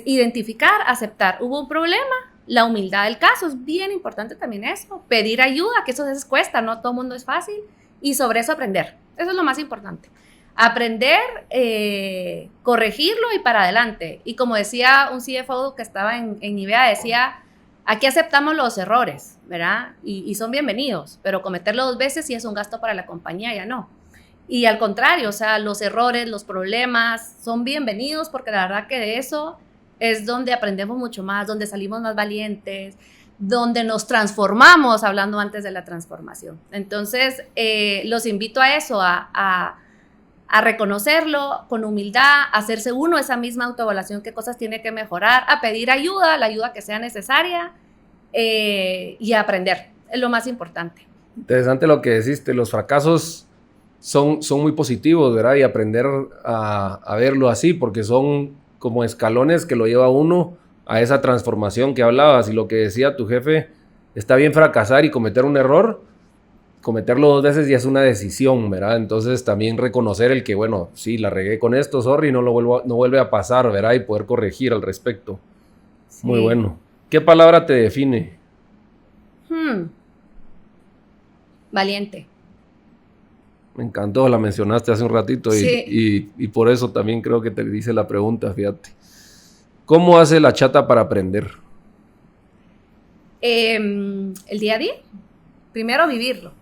identificar, aceptar, hubo un problema, la humildad del caso, es bien importante también eso, pedir ayuda, que eso a veces cuesta, no todo el mundo es fácil, y sobre eso aprender, eso es lo más importante, aprender, corregirlo y para adelante. Y como decía un CFO que estaba en Nivea, decía, aquí aceptamos los errores, ¿verdad? Y son bienvenidos, pero cometerlo 2 veces sí es un gasto para la compañía, ya no. Y al contrario, o sea, los errores, los problemas son bienvenidos, porque la verdad que de eso es donde aprendemos mucho más, donde salimos más valientes, donde nos transformamos, hablando antes de la transformación. Entonces, los invito a eso, a reconocerlo con humildad, a hacerse uno esa misma autoevaluación, qué cosas tiene que mejorar, a pedir ayuda, la ayuda que sea necesaria, y a aprender, es lo más importante. Interesante lo que deciste, los fracasos son muy positivos, ¿verdad? Y aprender a verlo así, porque son como escalones que lo lleva a uno a esa transformación que hablabas. Y lo que decía tu jefe, está bien fracasar y cometer un error, cometerlo 2 veces ya es una decisión, ¿verdad? Entonces también reconocer el que, bueno, sí, la regué con esto, sorry, no vuelve a pasar, ¿verdad? Y poder corregir al respecto. Sí. Muy bueno. ¿Qué palabra te define? Valiente. Me encantó, la mencionaste hace un ratito sí. y por eso también creo que te hice la pregunta, fíjate. ¿Cómo hace la chata para aprender? El día a día. Primero vivirlo.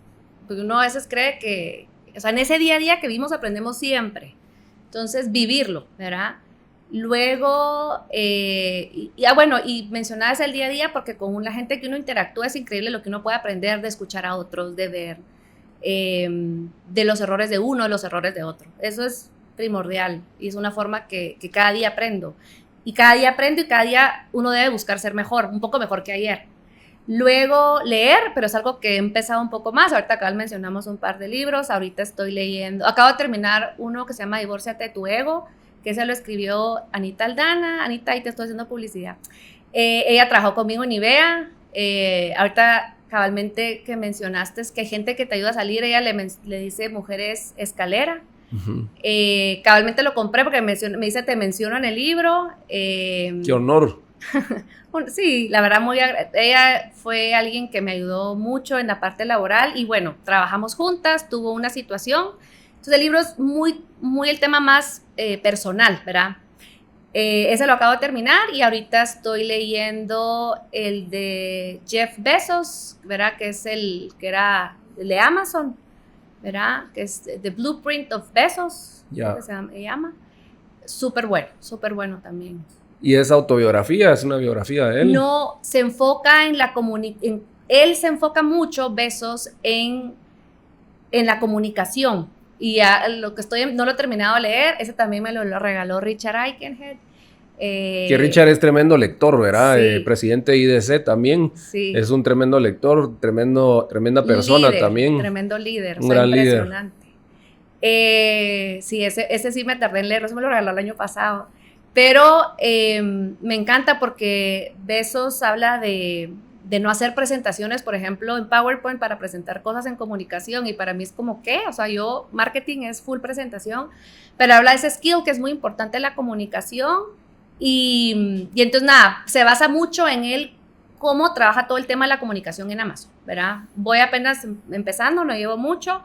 Porque uno a veces cree que, o sea, en ese día a día que vivimos aprendemos siempre. Entonces, vivirlo, ¿verdad? Luego, bueno, y mencionabas el día a día porque con la gente que uno interactúa es increíble lo que uno puede aprender de escuchar a otros, de ver, de los errores de uno, de los errores de otro. Eso es primordial y es una forma que cada día aprendo. Y cada día aprendo y cada día uno debe buscar ser mejor, un poco mejor que ayer. Luego leer, pero es algo que he empezado un poco más. Ahorita acá mencionamos un par de libros, ahorita estoy leyendo, acabo de terminar uno que se llama Divórciate de tu ego, que se lo escribió Anita Aldana. Anita, ahí te estoy haciendo publicidad. Ella trabajó conmigo en Nivea. Ahorita cabalmente que mencionaste es que hay gente que te ayuda a salir, ella le dice mujeres escalera. Uh-huh. Cabalmente lo compré porque me dice te menciono en el libro. ¡Qué honor! Sí, la verdad, ella fue alguien que me ayudó mucho en la parte laboral y bueno, trabajamos juntas, tuvo una situación. Entonces el libro es muy, muy el tema más personal, ¿verdad? Ese lo acabo de terminar y ahorita estoy leyendo el de Jeff Bezos, ¿verdad? Que es el que era el de Amazon, ¿verdad? Que es The Blueprint of Bezos, creo que se llama. Súper bueno también. ¿Y es autobiografía? ¿Es una biografía de él? No, se enfoca en la comunicación. Él se enfoca mucho, Bezos, en la comunicación. Y lo que no lo he terminado de leer, ese también me lo regaló Richard Aikenhead. Que Richard es tremendo lector, ¿verdad? Sí. Presidente de IDC también. Sí. Es un tremendo lector, tremenda persona también. Tremendo líder, un gran impresionante. Sí, ese sí me tardé en leerlo, eso me lo regaló el año pasado. Pero me encanta porque Bezos habla de no hacer presentaciones, por ejemplo, en PowerPoint para presentar cosas en comunicación y para mí es como, ¿qué? O sea, marketing es full presentación, pero habla de ese skill que es muy importante en la comunicación y entonces nada, se basa mucho en él cómo trabaja todo el tema de la comunicación en Amazon, ¿verdad? Voy apenas empezando, no llevo mucho,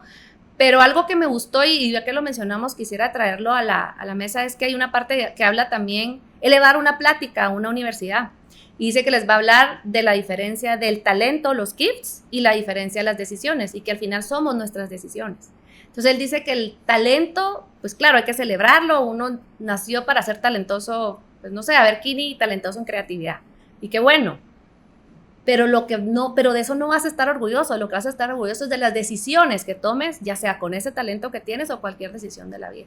pero algo que me gustó y ya que lo mencionamos quisiera traerlo a la mesa es que hay una parte que habla también, él le va a dar una plática a una universidad y dice que les va a hablar de la diferencia del talento, los gifts y la diferencia de las decisiones y que al final somos nuestras decisiones. Entonces él dice que el talento, pues claro, hay que celebrarlo, uno nació para ser talentoso, pues no sé, a ver, Kini, talentoso en creatividad y qué bueno. Pero de eso no vas a estar orgulloso, lo que vas a estar orgulloso es de las decisiones que tomes, ya sea con ese talento que tienes o cualquier decisión de la vida.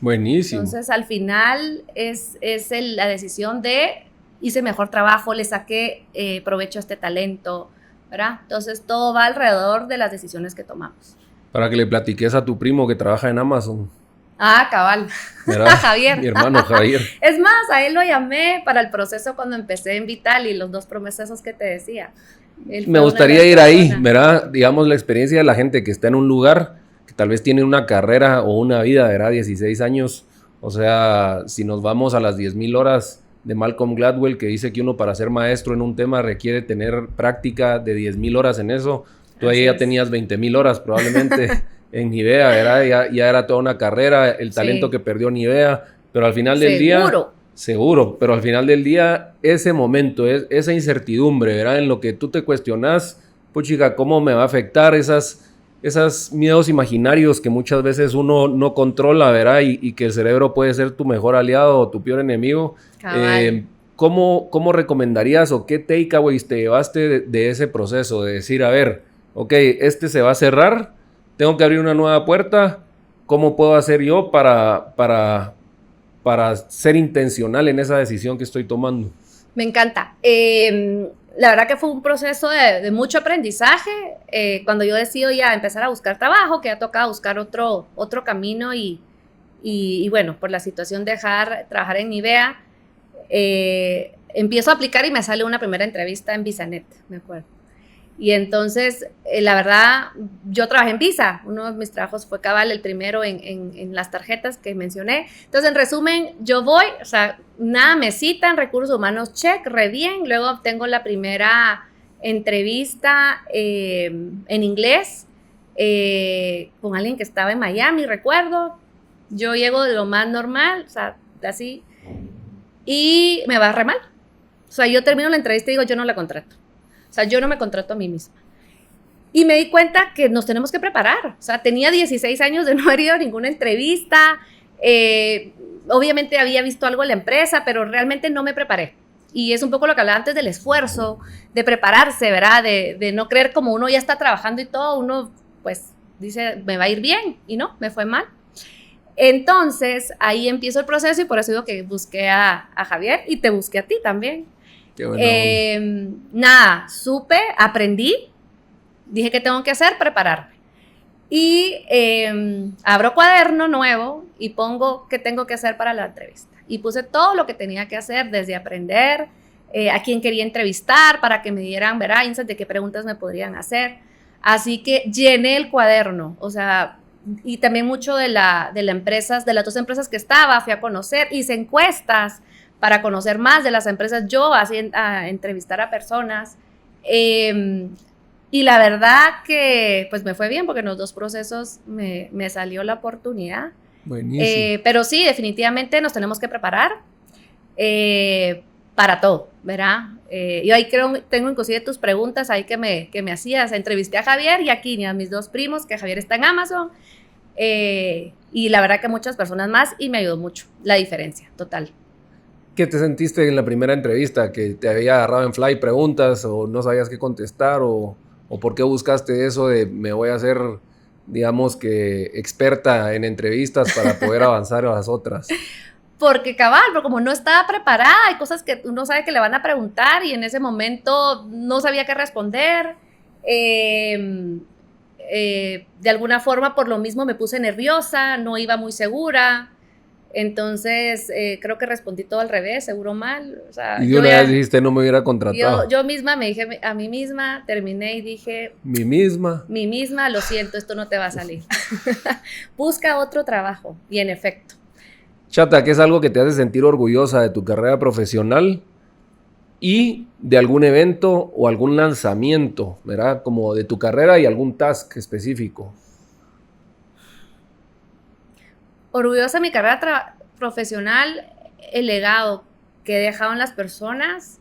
Buenísimo. Entonces, al final es la decisión de hice mejor trabajo, le saqué provecho a este talento, ¿verdad? Entonces, todo va alrededor de las decisiones que tomamos. Para que le platiques a tu primo que trabaja en Amazon. Ah, cabal. A Javier. Mi hermano Javier. Es más, a él lo llamé para el proceso cuando empecé en Vital y los 2 procesos que te decía. Me gustaría ir ahí, ¿verdad? Digamos, la experiencia de la gente que está en un lugar, que tal vez tiene una carrera o una vida, ¿verdad? 16 años. O sea, si nos vamos a las 10,000 horas de Malcolm Gladwell, que dice que uno para ser maestro en un tema requiere tener práctica de 10,000 horas en eso. Tú ahí ya tenías 20,000 horas probablemente. En Nivea, ¿verdad? Ya era toda una carrera, el talento que perdió Nivea, pero al final del día... Seguro, pero al final del día, ese momento, esa incertidumbre, ¿verdad? En lo que tú te cuestionas, puchica, ¿cómo me va a afectar esas miedos imaginarios que muchas veces uno no controla, ¿verdad? Y que el cerebro puede ser tu mejor aliado o tu peor enemigo. ¿Cómo recomendarías o qué takeaways te llevaste de ese proceso? De decir, a ver, ok, este se va a cerrar, tengo que abrir una nueva puerta, ¿cómo puedo hacer yo para ser intencional en esa decisión que estoy tomando? Me encanta. La verdad que fue un proceso de mucho aprendizaje. Cuando yo decido ya empezar a buscar trabajo, que ya tocaba buscar otro camino y bueno, por la situación de dejar trabajar en Nivea, empiezo a aplicar y me sale una primera entrevista en Visanet, me acuerdo. Y entonces, la verdad, yo trabajé en Visa. Uno de mis trabajos fue cabal, el primero en las tarjetas que mencioné. Entonces, en resumen, yo voy, o sea, nada me citan, recursos humanos, check, re bien. Luego tengo la primera entrevista en inglés con alguien que estaba en Miami, recuerdo. Yo llego de lo más normal, o sea, así, y me va re mal. O sea, yo termino la entrevista y digo, yo no la contrato. O sea, yo no me contrato a mí misma. Y me di cuenta que nos tenemos que preparar. O sea, tenía 16 años de no haber ido a ninguna entrevista. Obviamente había visto algo en la empresa, pero realmente no me preparé. Y es un poco lo que hablaba antes del esfuerzo, de prepararse, ¿verdad? De no creer como uno ya está trabajando y todo, uno pues dice, me va a ir bien. Y no, me fue mal. Entonces, ahí empiezo el proceso y por eso digo que busqué a Javier y te busqué a ti también. Qué bueno. Nada, supe, aprendí, dije que tengo que hacer, prepararme. Y abro cuaderno nuevo y pongo qué tengo que hacer para la entrevista. Y puse todo lo que tenía que hacer, desde aprender, a quién quería entrevistar, para que me dieran, ¿verdad? Insights de qué preguntas me podrían hacer. Así que llené el cuaderno, o sea, y también mucho de las 2 empresas que estaba, fui a conocer, hice encuestas para conocer más de las empresas, yo así a entrevistar a personas. Y la verdad que pues me fue bien porque en los 2 procesos me salió la oportunidad. Buenísimo. Pero sí, definitivamente nos tenemos que preparar para todo, ¿verdad? Yo ahí tengo inclusive tus preguntas ahí que me hacías. Entrevisté a Javier y a Kini, a mis 2 primos, que Javier está en Amazon. Y la verdad que muchas personas más, y me ayudó mucho la diferencia, total. ¿Qué te sentiste en la primera entrevista? ¿Que te había agarrado en fly preguntas o no sabías qué contestar? ¿O por qué buscaste eso de me voy a hacer, digamos que experta en entrevistas para poder avanzar a las otras? Porque pero como no estaba preparada, hay cosas que uno sabe que le van a preguntar y en ese momento no sabía qué responder. De alguna forma, por lo mismo me puse nerviosa, no iba muy segura. Entonces, creo que respondí todo al revés, seguro mal. O sea, Y de una vez dijiste, no me hubiera contratado. Yo misma me dije a mí misma, terminé y dije... Mi misma, lo siento, esto no te va a salir. Busca otro trabajo. Y en efecto. Chata, ¿qué es algo que te hace sentir orgullosa de tu carrera profesional y de algún evento o algún lanzamiento, ¿verdad? Como de tu carrera y algún task específico. Orgullosa de mi carrera profesional, el legado que he dejado en las personas,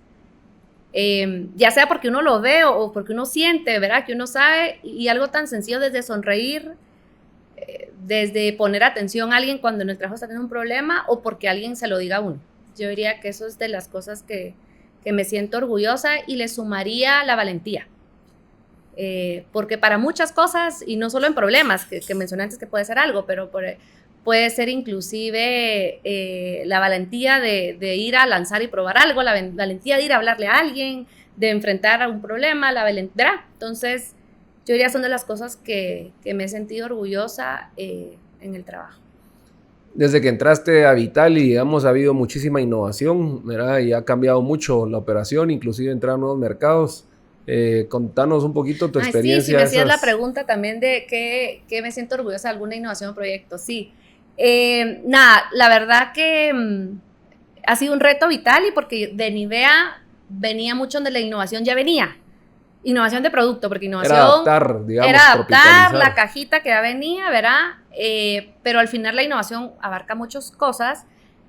ya sea porque uno lo ve o porque uno siente, ¿verdad? Que uno sabe, y algo tan sencillo desde sonreír, desde poner atención a alguien cuando en el trabajo está teniendo un problema o porque alguien se lo diga a uno. Yo diría que eso es de las cosas que me siento orgullosa, y le sumaría la valentía. Porque para muchas cosas, y no solo en problemas, que mencioné antes que puede ser algo, pero puede ser inclusive la valentía de ir a lanzar y probar algo, la valentía de ir a hablarle a alguien, de enfrentar a un problema, la valentía. Entonces, yo diría son de las cosas que me he sentido orgullosa en el trabajo. Desde que entraste a Vitali, digamos, ha habido muchísima innovación, ¿verdad? Y ha cambiado mucho la operación, inclusive entrar a nuevos mercados. Contanos un poquito tu experiencia. Sí, si me hacías la pregunta también de qué me siento orgullosa de alguna innovación o proyecto. Sí. Nada, la verdad que ha sido un reto Vitali porque de Nivea venía mucho donde la innovación ya venía. Innovación de producto, porque innovación era adaptar, digamos, era adaptar la cajita que ya venía, ¿verdad? Pero al final la innovación abarca muchas cosas.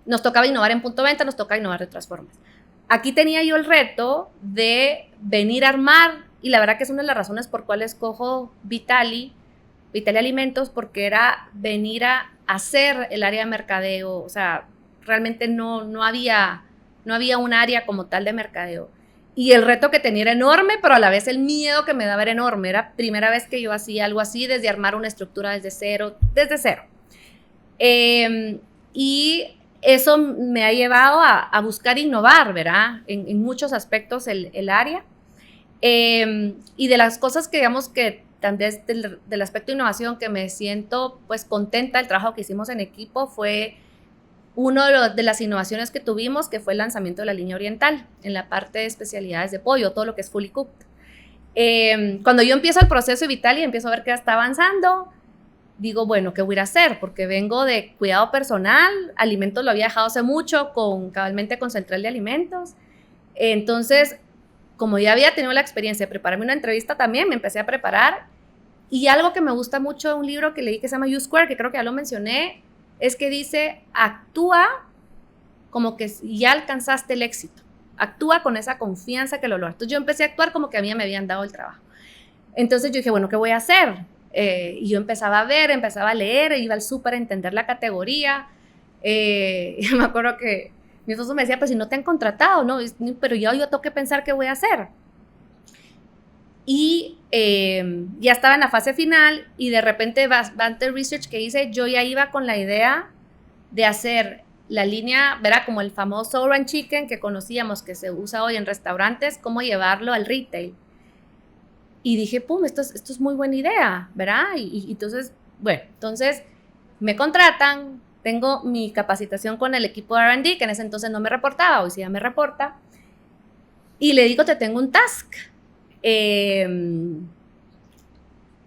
Nos tocaba innovar en punto de venta, nos toca innovar de otras formas. Aquí tenía yo el reto de venir a armar, y la verdad que es una de las razones por cuales escojo Vitali Alimentos, porque era venir a hacer el área de mercadeo. O sea, realmente no había un área como tal de mercadeo. Y el reto que tenía era enorme, pero a la vez el miedo que me daba era enorme. Era primera vez que yo hacía algo así, desde armar una estructura desde cero. Y eso me ha llevado a buscar innovar, ¿verdad? En muchos aspectos el área. Y de las cosas que digamos que también del aspecto de innovación que me siento pues contenta, el trabajo que hicimos en equipo fue una de las innovaciones que tuvimos, que fue el lanzamiento de la línea oriental en la parte de especialidades de pollo, todo lo que es fully cooked. Cuando yo empiezo el proceso de Vitali y empiezo a ver que está avanzando, digo, bueno, ¿qué voy a ir a hacer? Porque vengo de cuidado personal, alimentos lo había dejado hace mucho, cabalmente con Central de Alimentos. Entonces, como ya había tenido la experiencia de prepararme una entrevista también, me empecé a preparar. Y algo que me gusta mucho de un libro que leí que se llama U-Square, que creo que ya lo mencioné, es que dice, actúa como que ya alcanzaste el éxito. Actúa con esa confianza que lo logras. Entonces yo empecé a actuar como que a mí me habían dado el trabajo. Entonces yo dije, bueno, ¿qué voy a hacer? Y yo empezaba a ver, empezaba a leer, iba al súper a entender la categoría. Me acuerdo que mi esposo me decía, pues si no te han contratado, ¿no? Pero yo tengo que pensar qué voy a hacer. Y ya estaba en la fase final y de repente bastante research que hice, yo ya iba con la idea de hacer la línea, ¿verdad? Como el famoso Orange Chicken que conocíamos, que se usa hoy en restaurantes, cómo llevarlo al retail. Y dije, pum, esto es muy buena idea, ¿verdad? Y entonces, bueno, entonces me contratan, tengo mi capacitación con el equipo de R&D, que en ese entonces no me reportaba, hoy sí ya me reporta, y le digo, te tengo un task.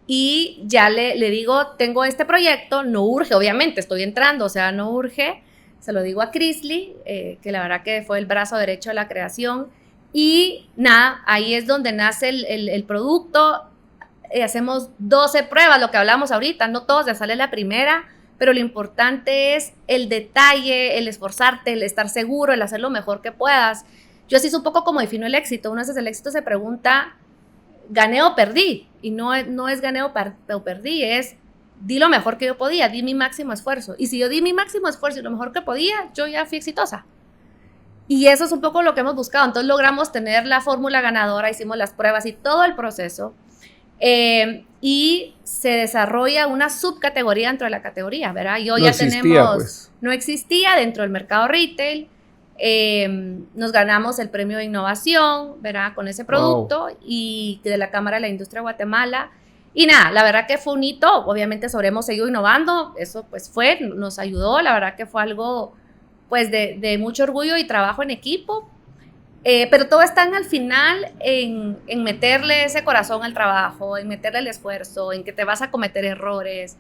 Y ya le digo, tengo este proyecto, no urge, obviamente, estoy entrando, o sea, no urge, se lo digo a Chrisley, que la verdad que fue el brazo derecho de la creación. Y nada, ahí es donde nace el producto. Hacemos 12 pruebas, lo que hablamos ahorita, no todos ya sale la primera, pero lo importante es el detalle, el esforzarte, el estar seguro, el hacer lo mejor que puedas. Yo así es un poco como defino el éxito. Uno veces el éxito se pregunta, ¿gané o perdí? Y no es gané o perdí, es di lo mejor que yo podía, di mi máximo esfuerzo. Y si yo di mi máximo esfuerzo y lo mejor que podía, yo ya fui exitosa. Y eso es un poco lo que hemos buscado. Entonces logramos tener la fórmula ganadora, hicimos las pruebas y todo el proceso. Y se desarrolla una subcategoría dentro de la categoría, ¿verdad? No existía dentro del mercado retail. Nos ganamos el premio de innovación, ¿verdad? Con ese producto. Wow. Y de la Cámara de la Industria de Guatemala. Y nada, la verdad que fue un hito. Obviamente hemos seguido innovando. Eso pues nos ayudó. La verdad que fue algo pues de mucho orgullo y trabajo en equipo. Pero todo está al final en meterle ese corazón al trabajo, en meterle el esfuerzo, en que te vas a cometer errores,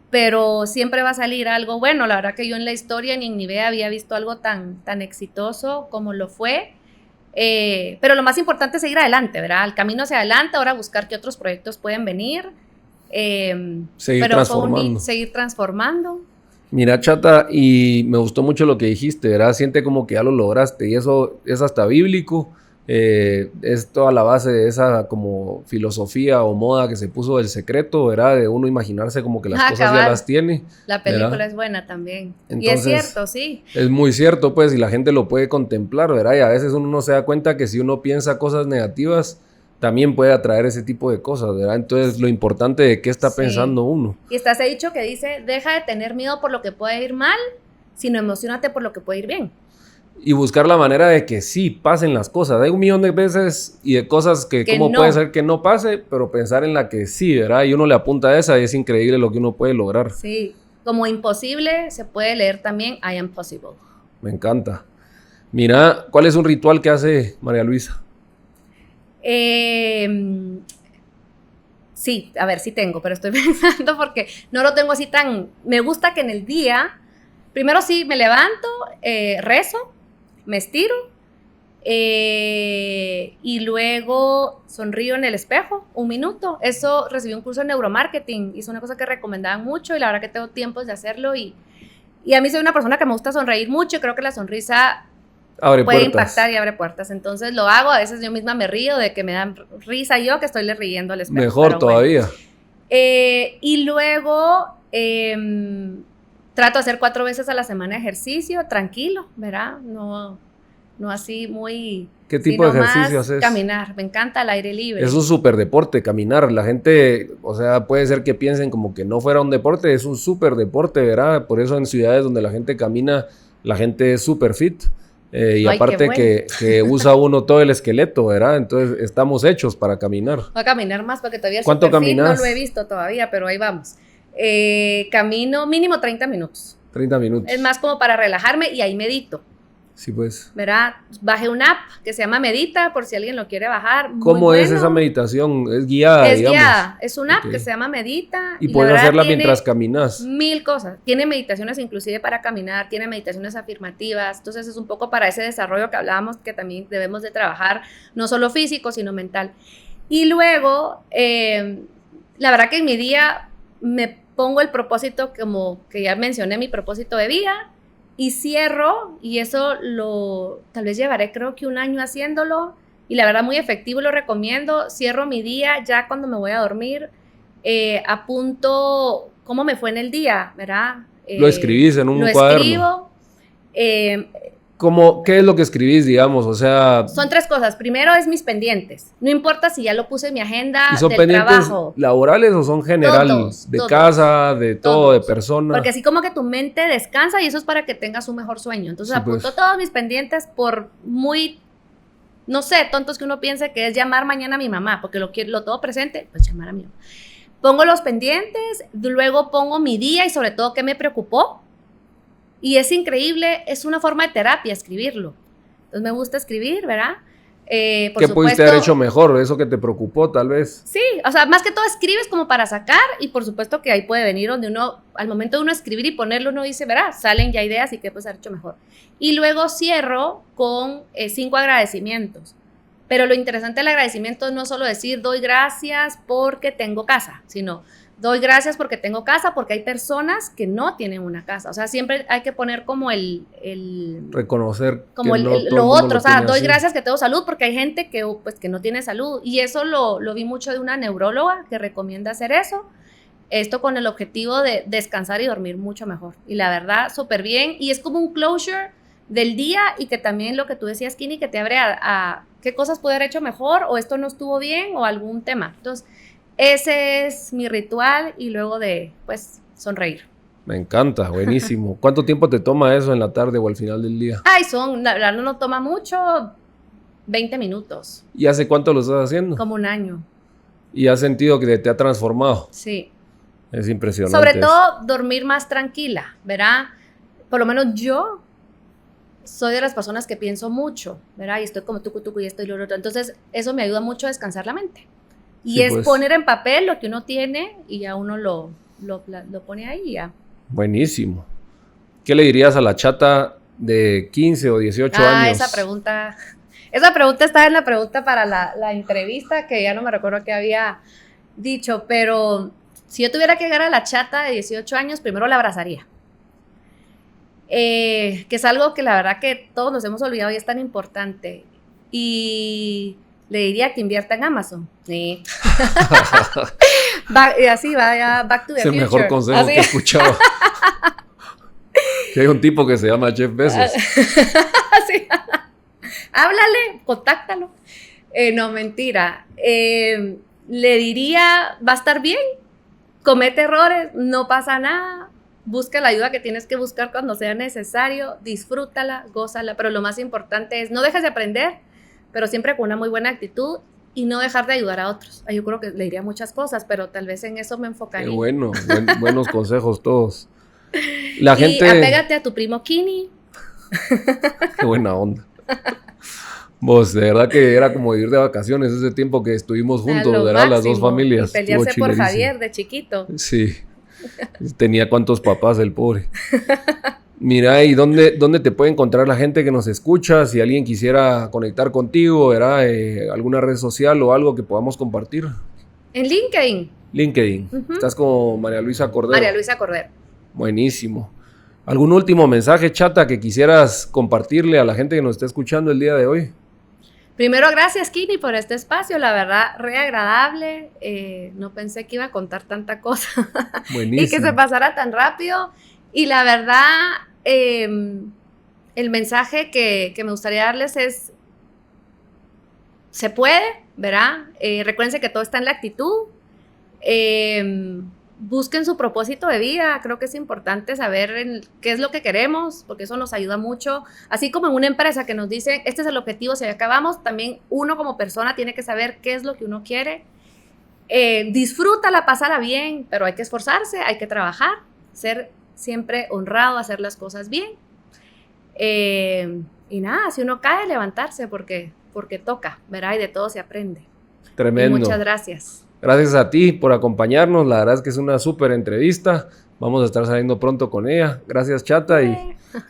pero siempre va a salir algo bueno. La verdad que yo en la historia ni en mi vida había visto algo tan exitoso como lo fue. Pero lo más importante es seguir adelante, ¿verdad? El camino hacia adelante, ahora buscar qué otros proyectos pueden venir. Seguir transformando. Seguir transformando. Mira, Chata, y me gustó mucho lo que dijiste, ¿verdad? Siente como que ya lo lograste y eso es hasta bíblico. Es toda la base de esa como filosofía o moda que se puso del secreto, ¿verdad? De uno imaginarse como que las cosas ya las tiene. La película, ¿verdad? Es buena también. Entonces, y es cierto, sí. Es muy cierto, pues, y la gente lo puede contemplar, ¿verdad? Y a veces uno no se da cuenta que si uno piensa cosas negativas, también puede atraer ese tipo de cosas, ¿verdad? Entonces, lo importante de qué está pensando uno. Y está ese dicho que dice, deja de tener miedo por lo que puede ir mal, sino emocionate por lo que puede ir bien. Y buscar la manera de que sí pasen las cosas. Hay un millón de veces y de cosas que cómo puede ser que no pase, pero pensar en la que sí, ¿verdad? Y uno le apunta a esa y es increíble lo que uno puede lograr. Sí, como imposible se puede leer también I am possible. Me encanta. Mira, ¿cuál es un ritual que hace María Luisa? Sí, a ver, sí tengo, pero estoy pensando porque no lo tengo así tan... Me gusta que en el día, primero sí me levanto, rezo, me estiro y luego sonrío en el espejo 1 minuto. Eso recibí un curso de neuromarketing, hice una cosa que recomendaban mucho y la verdad que tengo tiempos de hacerlo y a mí soy una persona que me gusta sonreír mucho y creo que la sonrisa puede impactar y abre puertas. Entonces lo hago, a veces yo misma me río de que me dan risa yo que estoy riendo al espejo. Mejor todavía. Bueno. Y luego trato de hacer 4 veces a la semana ejercicio, tranquilo, ¿verdad? No así muy... ¿Qué tipo de ejercicio haces? Caminar, me encanta el aire libre. Es un súper deporte, caminar. La gente, o sea, puede ser que piensen como que no fuera un deporte, es un súper deporte, ¿verdad? Por eso en ciudades donde la gente camina, la gente es súper fit. Y aparte que usa uno todo el esqueleto, ¿verdad? Entonces estamos hechos para caminar. Voy a caminar más porque todavía ¿Cuánto caminas? No lo he visto todavía, pero ahí vamos. Camino mínimo 30 minutos. 30 minutos. Es más como para relajarme y ahí medito. Sí, pues. ¿Verdad? Bajé una app que se llama Medita, por si alguien lo quiere bajar. ¿Cómo es esa meditación? ¿Es guiada, digamos? Es guiada. Es una app que se llama Medita. Y puedes hacerla mientras caminas. 1000 cosas. Tiene meditaciones inclusive para caminar, tiene meditaciones afirmativas. Entonces es un poco para ese desarrollo que hablábamos que también debemos de trabajar, no solo físico, sino mental. Y luego, la verdad que en mi día me pongo el propósito, como que ya mencioné, mi propósito de vida. Y cierro, y eso tal vez llevaré creo que 1 año haciéndolo, y la verdad muy efectivo, lo recomiendo. Cierro mi día ya cuando me voy a dormir, apunto cómo me fue en el día, ¿verdad? Lo escribís en un cuaderno. Lo escribo. ¿Qué es lo que escribís, digamos? O sea... Son 3 cosas. Primero es mis pendientes. No importa si ya lo puse en mi agenda ¿Y son del pendientes trabajo. Laborales o son generales? De casa, de todo, de persona. Porque así como que tu mente descansa y eso es para que tengas un mejor sueño. Entonces sí, apunto pues. Todos mis pendientes por muy, no sé, tontos que uno piense que es llamar mañana a mi mamá, porque lo todo presente, pues llamar a mi mamá. Pongo los pendientes, luego pongo mi día y sobre todo qué me preocupó. Y es increíble, es una forma de terapia escribirlo. Entonces me gusta escribir, ¿verdad? Por ¿Qué supuesto, pudiste haber hecho mejor? ¿Eso que te preocupó, tal vez? Sí, o sea, más que todo escribes como para sacar y por supuesto que ahí puede venir donde uno, al momento de uno escribir y ponerlo, uno dice, verá, salen ya ideas y qué puedes haber hecho mejor. Y luego cierro con 5 agradecimientos. Pero lo interesante del agradecimiento no es solo decir, doy gracias porque tengo casa, sino doy gracias porque tengo casa, porque hay personas que no tienen una casa. O sea, siempre hay que poner como reconocer como que no todo lo el mundo otro. O sea, doy así. gracias que tengo salud, porque hay gente que, pues, que no tiene salud. Y eso lo vi mucho de una neuróloga que recomienda hacer eso. Esto con el objetivo de descansar y dormir mucho mejor. Y la verdad, súper bien. Y es como un closure del día y que también lo que tú decías, Kini, que te abre a qué cosas pude haber hecho mejor o esto no estuvo bien o algún tema. Entonces, ese es mi ritual y luego de, pues, sonreír. Me encanta, buenísimo. ¿Cuánto tiempo te toma eso en la tarde o al final del día? Ay, la verdad no toma mucho, 20 minutos. ¿Y hace cuánto lo estás haciendo? Como un año. ¿Y has sentido que te ha transformado? Sí. Es impresionante. Sobre todo, dormir más tranquila, ¿verdad? Por lo menos yo soy de las personas que pienso mucho, ¿verdad? Y estoy como tucu y esto y lo otro. Entonces, eso me ayuda mucho a descansar la mente. Y Sí, es pues. poner en papel lo que uno tiene y ya uno lo pone ahí y ya. Buenísimo. ¿Qué le dirías a la chata de 15 o 18 años? Esa pregunta estaba en la pregunta para la entrevista, que ya no me recuerdo qué había dicho, pero si yo tuviera que llegar a la chata de 18 años, primero la abrazaría. Que es algo que la verdad que todos nos hemos olvidado y es tan importante. Y le diría que invierta en Amazon. Sí. Así va, ya, back to the Es el future. mejor consejo Así. que he escuchado. Que hay un tipo que se llama Jeff Bezos. Así. Háblale, contáctalo. No, mentira. Le diría, va a estar bien, comete errores, no pasa nada, busca la ayuda que tienes que buscar cuando sea necesario, disfrútala, gózala, pero lo más importante es no dejes de aprender, pero siempre con una muy buena actitud y no dejar de ayudar a otros. Yo creo que le diría muchas cosas, pero tal vez en eso me enfocaría. Qué bueno, buenos consejos todos. La gente... Y apégate a tu primo Kini. Qué buena onda. Vos, de verdad que era como vivir de vacaciones ese tiempo que estuvimos juntos, ¿verdad? Las dos familias. Y pelearse Estuvo por chilerísimo. Javier de chiquito. Sí. Tenía cuántos papás el pobre. Mira, ¿y dónde te puede encontrar la gente que nos escucha? Si alguien quisiera conectar contigo, ¿verdad? ¿Alguna red social o algo que podamos compartir? En LinkedIn. LinkedIn. Ujú. Estás como María Luisa Cordero. María Luisa Cordero. Buenísimo. ¿Algún último mensaje, chata, que quisieras compartirle a la gente que nos está escuchando el día de hoy? Primero, gracias, Kini, por este espacio. La verdad, re agradable. No pensé que iba a contar tanta cosa. Buenísimo. Y que se pasara tan rápido. Y la verdad, el mensaje que me gustaría darles es, se puede, ¿verdad? Recuérdense que todo está en la actitud. Busquen su propósito de vida. Creo que es importante saber qué es lo que queremos, porque eso nos ayuda mucho. Así como en una empresa que nos dice, este es el objetivo, si acabamos, también uno como persona tiene que saber qué es lo que uno quiere. Disfrútala, pásala bien, pero hay que esforzarse, hay que trabajar, ser siempre honrado, hacer las cosas bien. Y nada, si uno cae, levantarse, porque toca, ¿verdad? Y de todo se aprende. Tremendo. Y muchas gracias. Gracias a ti por acompañarnos. La verdad es que es una súper entrevista. Vamos a estar saliendo pronto con ella. Gracias, chata.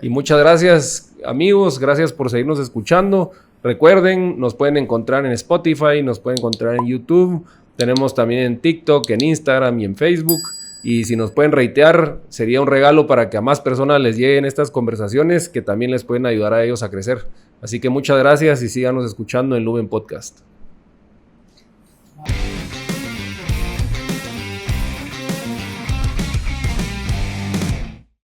Y muchas gracias, amigos. Gracias por seguirnos escuchando. Recuerden, nos pueden encontrar en Spotify, nos pueden encontrar en YouTube. Tenemos también en TikTok, en Instagram y en Facebook. Y si nos pueden ratear, sería un regalo para que a más personas les lleguen estas conversaciones que también les pueden ayudar a ellos a crecer. Así que muchas gracias y síganos escuchando en Lumen Podcast.